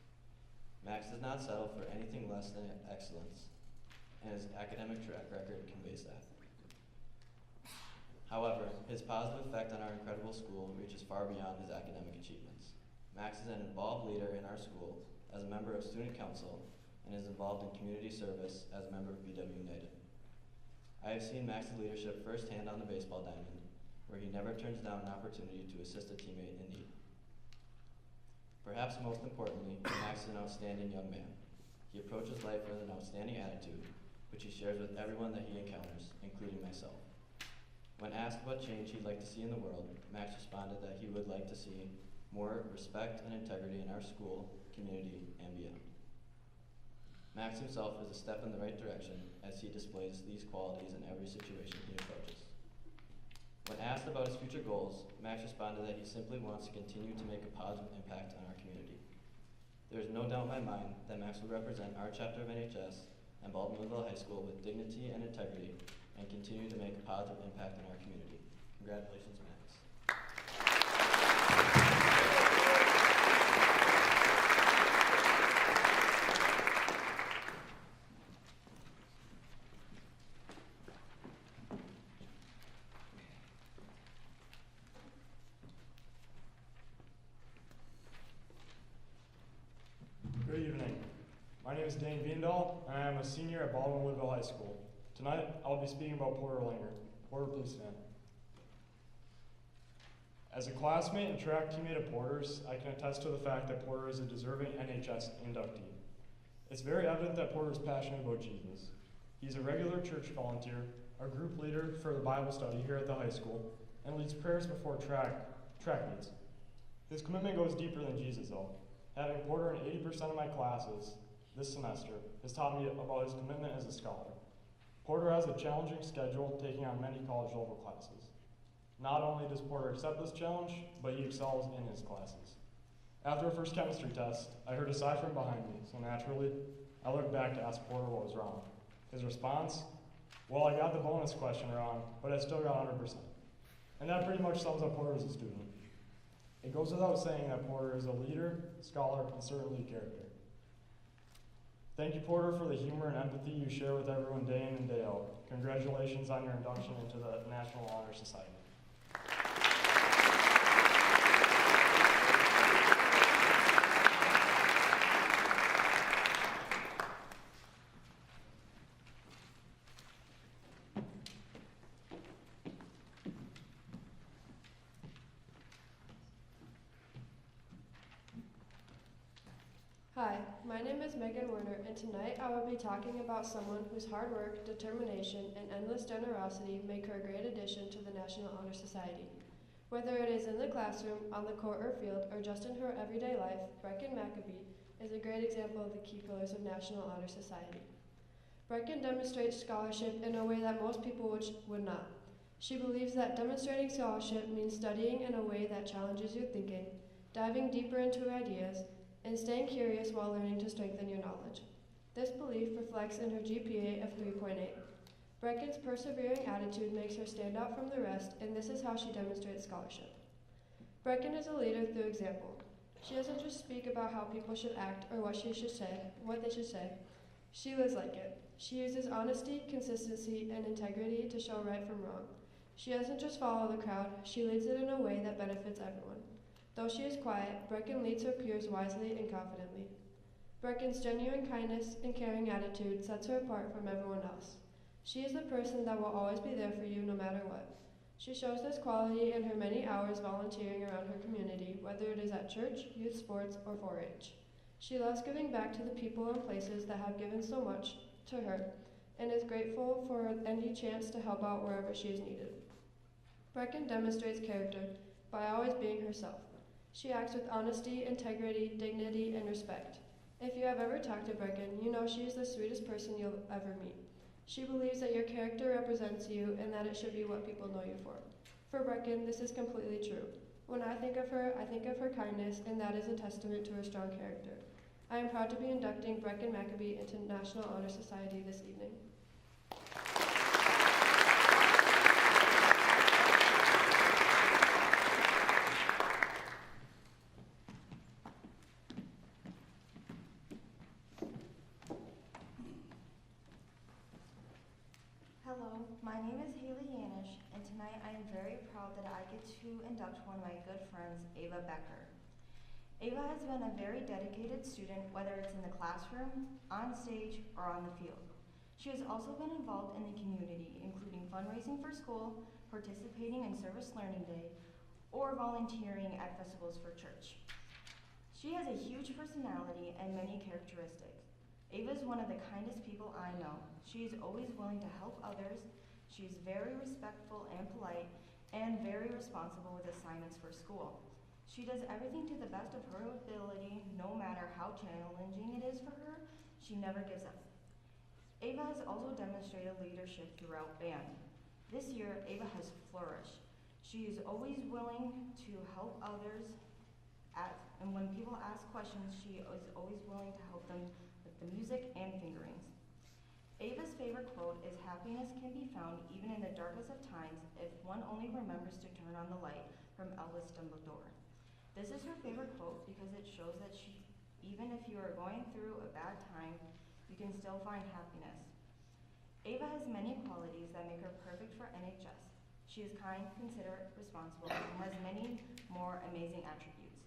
Max does not settle for anything less than excellence, and his academic track record conveys that. However, his positive effect on our incredible school reaches far beyond his academic achievements. Max is an involved leader in our school as a member of student council and is involved in community service as a member of BW United. I have seen Max's leadership firsthand on the baseball diamond, where he never turns down an opportunity to assist a teammate in need. Perhaps most importantly, Max is an outstanding young man. He approaches life with an outstanding attitude, which he shares with everyone that he encounters, including myself. When asked what change he'd like to see in the world, Max responded that he would like to see more respect and integrity in our school, community, and beyond. Max himself is a step in the right direction as he displays these qualities in every situation he approaches. When asked about his future goals, Max responded that he simply wants to continue to make a positive impact on our community. There is no doubt in my mind that Max will represent our chapter of NHS and Baldwin-Woodville High School with dignity and integrity and continue to make a positive impact on our community. Congratulations, Max. Good evening. My name is Dane Viendahl, and I am a senior at Baldwin-Woodville High School. Tonight, I'll be speaking about Porter Langer. Porter, please stand. As a classmate and track teammate of Porter's, I can attest to the fact that Porter is a deserving NHS inductee. It's very evident that Porter is passionate about Jesus. He's a regular church volunteer, a group leader for the Bible study here at the high school, and leads prayers before track meets. His commitment goes deeper than Jesus, though. Having Porter in 80% of my classes this semester has taught me about his commitment as a scholar. Porter has a challenging schedule, taking on many college-level classes. Not only does Porter accept this challenge, but he excels in his classes. After a first chemistry test, I heard a sigh from behind me, so naturally, I looked back to ask Porter what was wrong. His response? Well, I got the bonus question wrong, but I still got 100%. And that pretty much sums up Porter as a student. It goes without saying that Porter is a leader, scholar, and certainly a character. Thank you, Porter, for the humor and empathy you share with everyone day in and day out. Congratulations on your induction into the National Honor Society. Hi, my name is Megan Werner, and tonight I will be talking about someone whose hard work, determination, and endless generosity make her a great addition to the National Honor Society. Whether it is in the classroom, on the court or field, or just in her everyday life, Brecken Maccabee is a great example of the key pillars of National Honor Society. Brecken demonstrates scholarship in a way that most people would not. She believes that demonstrating scholarship means studying in a way that challenges your thinking, diving deeper into ideas, and staying curious while learning to strengthen your knowledge. This belief reflects in her GPA of 3.8. Brecken's persevering attitude makes her stand out from the rest, and this is how she demonstrates scholarship. Brecken is a leader through example. She doesn't just speak about how people should act or what they should say. She lives like it. She uses honesty, consistency, and integrity to show right from wrong. She doesn't just follow the crowd, she leads it in a way that benefits everyone. Though she is quiet, Brecken leads her peers wisely and confidently. Brecken's genuine kindness and caring attitude sets her apart from everyone else. She is the person that will always be there for you no matter what. She shows this quality in her many hours volunteering around her community, whether it is at church, youth sports, or 4-H. She loves giving back to the people and places that have given so much to her, and is grateful for any chance to help out wherever she is needed. Brecken demonstrates character by always being herself. She acts with honesty, integrity, dignity, and respect. If you have ever talked to Brecken, you know she is the sweetest person you'll ever meet. She believes that your character represents you and that it should be what people know you for. For Brecken, this is completely true. When I think of her kindness, and that is a testament to her strong character. I am proud to be inducting Brecken Maccabee into National Honor Society this evening. Hello, my name is Haley Yanish, and tonight I am very proud that I get to induct one of my good friends, Ava Becker. Ava has been a very dedicated student, whether it's in the classroom, on stage, or on the field. She has also been involved in the community, including fundraising for school, participating in Service Learning Day, or volunteering at festivals for church. She has a huge personality and many characteristics. Ava is one of the kindest people I know. She is always willing to help others. She is very respectful and polite, and very responsible with assignments for school. She does everything to the best of her ability, no matter how challenging it is for her. She never gives up. Ava has also demonstrated leadership throughout band. This year, Ava has flourished. She is always willing to help others, and when people ask questions, she is always willing to help them with the music and fingerings. Ava's favorite quote is, "Happiness can be found even in the darkest of times if one only remembers to turn on the light," from Albus Dumbledore. This is her favorite quote because it shows that even if you are going through a bad time, you can still find happiness. Ava has many qualities that make her perfect for NHS. She is kind, considerate, responsible, and has many more amazing attributes.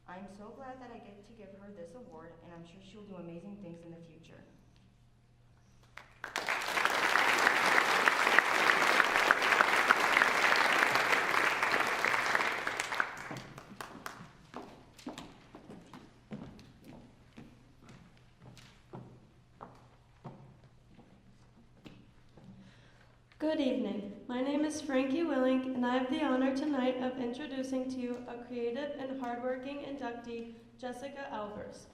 I'm so glad that I get to give her this award, and I'm sure she'll do amazing things in the future. Good evening. My name is Frankie Willink, and I have the honor tonight of introducing to you a creative and hardworking inductee, Jessica Albers.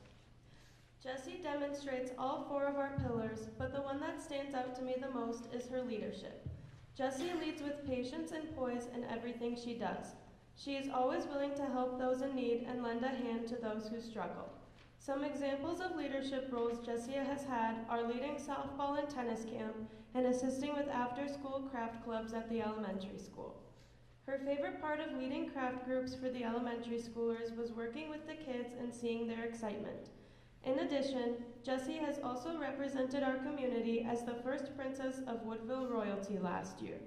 Jessie demonstrates all 4 of our pillars, but the one that stands out to me the most is her leadership. Jessie leads with patience and poise in everything she does. She is always willing to help those in need and lend a hand to those who struggle. Some examples of leadership roles Jessie has had are leading softball and tennis camp and assisting with after-school craft clubs at the elementary school. Her favorite part of leading craft groups for the elementary schoolers was working with the kids and seeing their excitement. In addition, Jessie has also represented our community as the first princess of Woodville royalty last year.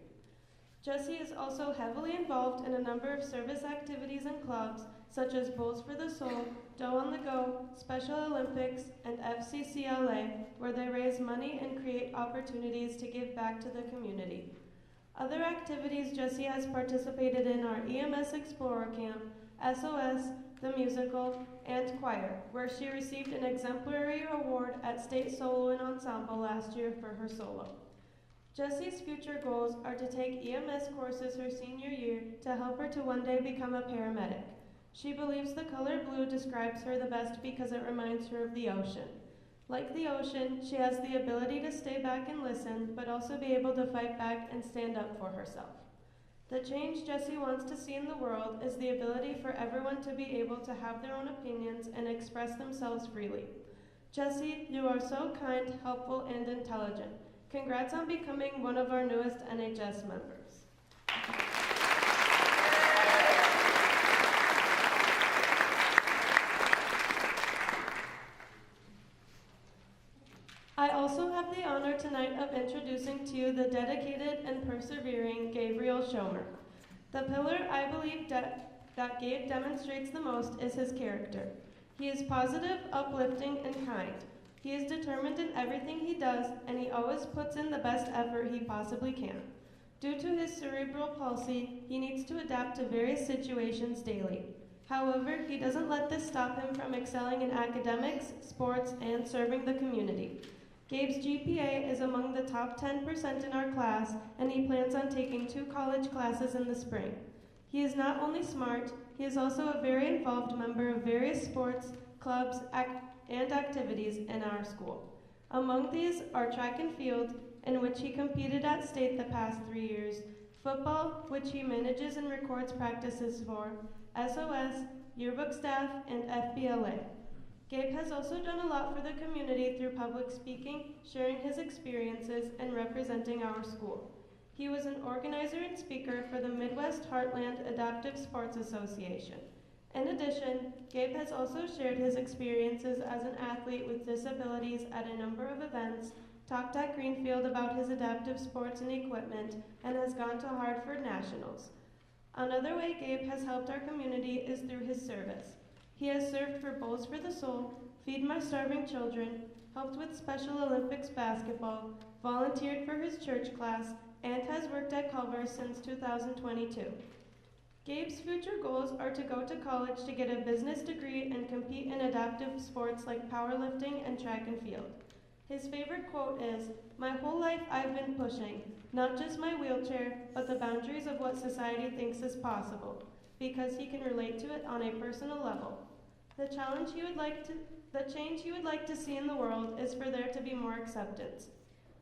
Jessie is also heavily involved in a number of service activities and clubs, such as Bowls for the Soul, Dough on the Go, Special Olympics, and FCCLA, where they raise money and create opportunities to give back to the community. Other activities Jessie has participated in are EMS Explorer Camp, SOS, the musical, and choir, where she received an exemplary award at State Solo and Ensemble last year for her solo. Jessie's future goals are to take EMS courses her senior year to help her to one day become a paramedic. She believes the color blue describes her the best because it reminds her of the ocean. Like the ocean, she has the ability to stay back and listen, but also be able to fight back and stand up for herself. The change Jessie wants to see in the world is the ability for everyone to be able to have their own opinions and express themselves freely. Jessie, you are so kind, helpful, and intelligent. Congrats on becoming one of our newest NHS members. I also have the honor tonight of introducing to you the dedicated and persevering Gabriel Schomer. The pillar I believe that Gabe demonstrates the most is his character. He is positive, uplifting, and kind. He is determined in everything he does, and he always puts in the best effort he possibly can. Due to his cerebral palsy, he needs to adapt to various situations daily. However, he doesn't let this stop him from excelling in academics, sports, and serving the community. Gabe's GPA is among the top 10% in our class, and he plans on taking 2 college classes in the spring. He is not only smart, he is also a very involved member of various sports, clubs, and activities in our school. Among these are track and field, in which he competed at state the past 3 years, football, which he manages and records practices for, SOS, yearbook staff, and FBLA. Gabe has also done a lot for the community through public speaking, sharing his experiences, and representing our school. He was an organizer and speaker for the Midwest Heartland Adaptive Sports Association. In addition, Gabe has also shared his experiences as an athlete with disabilities at a number of events, talked at Greenfield about his adaptive sports and equipment, and has gone to Hartford Nationals. Another way Gabe has helped our community is through his service. He has served for Bowls for the Soul, Feed My Starving Children, helped with Special Olympics basketball, volunteered for his church class, and has worked at Culver since 2022. Gabe's future goals are to go to college to get a business degree and compete in adaptive sports like powerlifting and track and field. His favorite quote is, "My whole life I've been pushing, not just my wheelchair, but the boundaries of what society thinks is possible," because he can relate to it on a personal level. The change he would like to see in the world is for there to be more acceptance.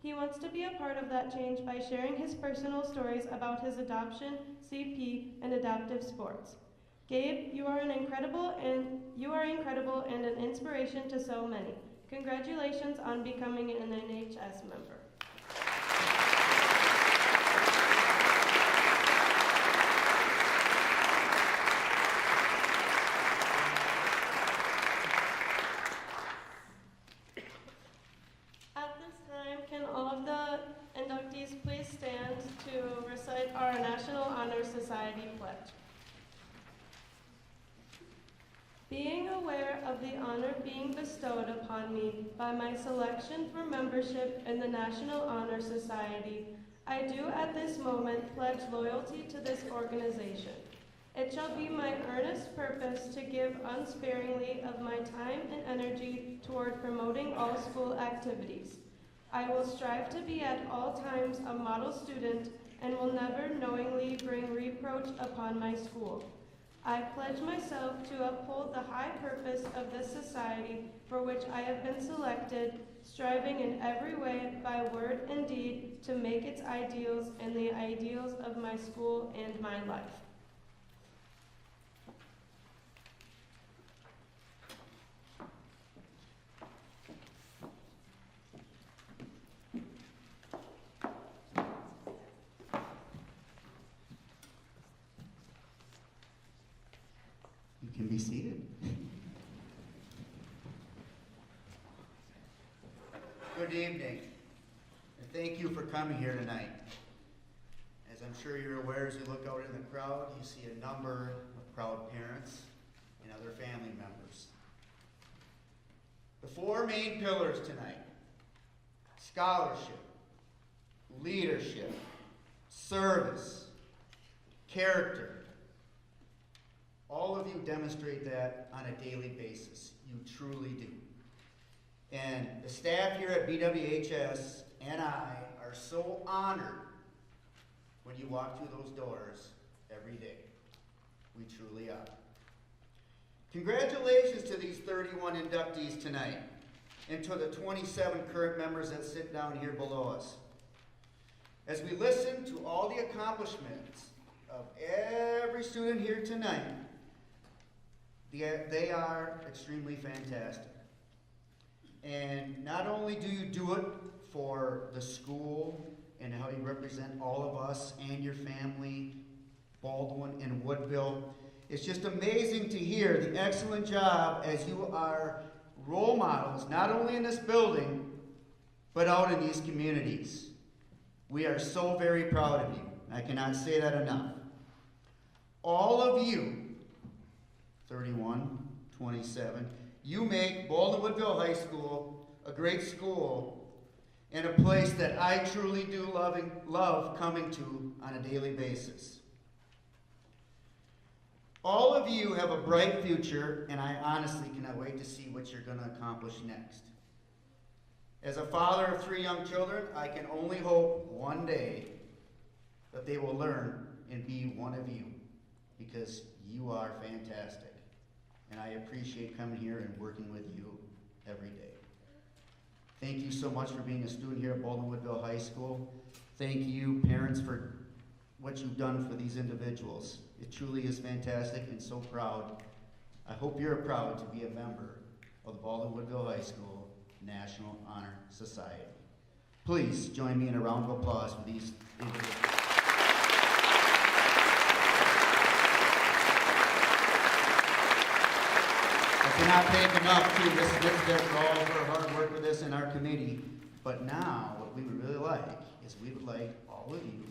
He wants to be a part of that change by sharing his personal stories about his adoption, CP, and adaptive sports. Gabe, you are incredible and an inspiration to so many. Congratulations on becoming an NHS member. At this time, can all of the inductees please stand to recite our National Honor Society pledge? Being aware of the honor being bestowed upon me by my selection for membership in the National Honor Society, I do at this moment pledge loyalty to this organization. It shall be my earnest purpose to give unsparingly of my time and energy toward promoting all school activities. I will strive to be at all times a model student and will never knowingly bring reproach upon my school. I pledge myself to uphold the high purpose of this society for which I have been selected, striving in every way by word and deed to make its ideals and the ideals of my school and my life. You can be seated. Good evening, and thank you for coming here tonight. As I'm sure you're aware, as you look out in the crowd, you see a number of proud parents and other family members. The four main pillars tonight: scholarship, leadership, service, character. All of you demonstrate that on a daily basis. You truly do. And the staff here at BWHS and I are so honored when you walk through those doors every day. We truly are. Congratulations to these 31 inductees tonight and to the 27 current members that sit down here below us. As we listen to all the accomplishments of every student here tonight, they are extremely fantastic. And not only do you do it for the school and how you represent all of us and your family, Baldwin and Woodville, it's just amazing to hear the excellent job as you are role models, not only in this building, but out in these communities. We are so very proud of you. I cannot say that enough. All of you, 31, 27, you make Baldwin-Woodville High School a great school and a place that I truly do love coming to on a daily basis. All of you have a bright future, and I honestly cannot wait to see what you're going to accomplish next. As a father of 3 young children, I can only hope one day that they will learn and be one of you, because you are fantastic. And I appreciate coming here and working with you every day. Thank you so much for being a student here at Baldwin-Woodville High School. Thank you, parents, for what you've done for these individuals. It truly is fantastic and so proud. I hope you're proud to be a member of the Baldwin-Woodville High School National Honor Society. Please join me in a round of applause for these individuals. I cannot thank enough, too, Mrs. Ditzbeck for all of her hard work with this and our committee. But now, what we would really like is we would like all of you,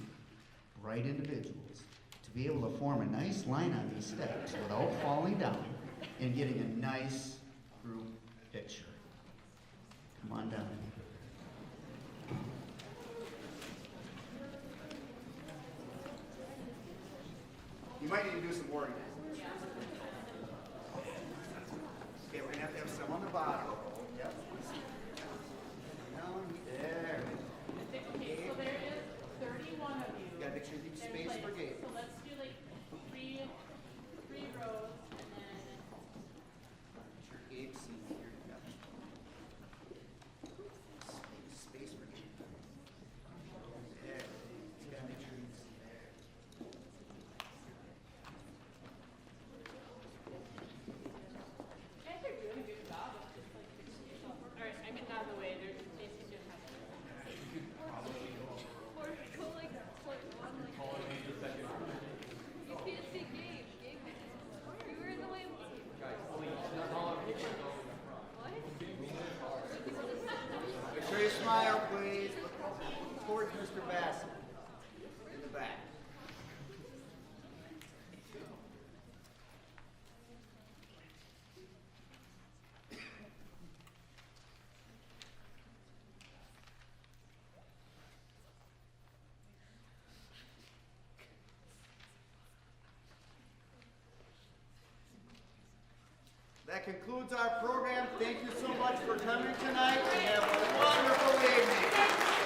bright individuals, to be able to form a nice line on these steps without falling down and getting a nice group picture. Come on down. You might need to do some work. Okay, we're gonna have to have some on the bottom. Yep. Down there. Okay, so there is 31 of you. You gotta make sure you leave space for Gabe. So let's do like three rows and then. Sure, Gabe sees here. Yep. Space for Gabe. There. You gotta make sure you see there. You guys are doing a good job of just like fixing yourself. Alright, I'm getting out of the way. There's basically doing half. Or go like one like. You can't see Gabe. Gabe, you were in the way. Guys, please. What? Make sure you smile, please. Look towards Mr. Bassett in the back. That concludes our program. Thank you so much for coming tonight and have a wonderful evening.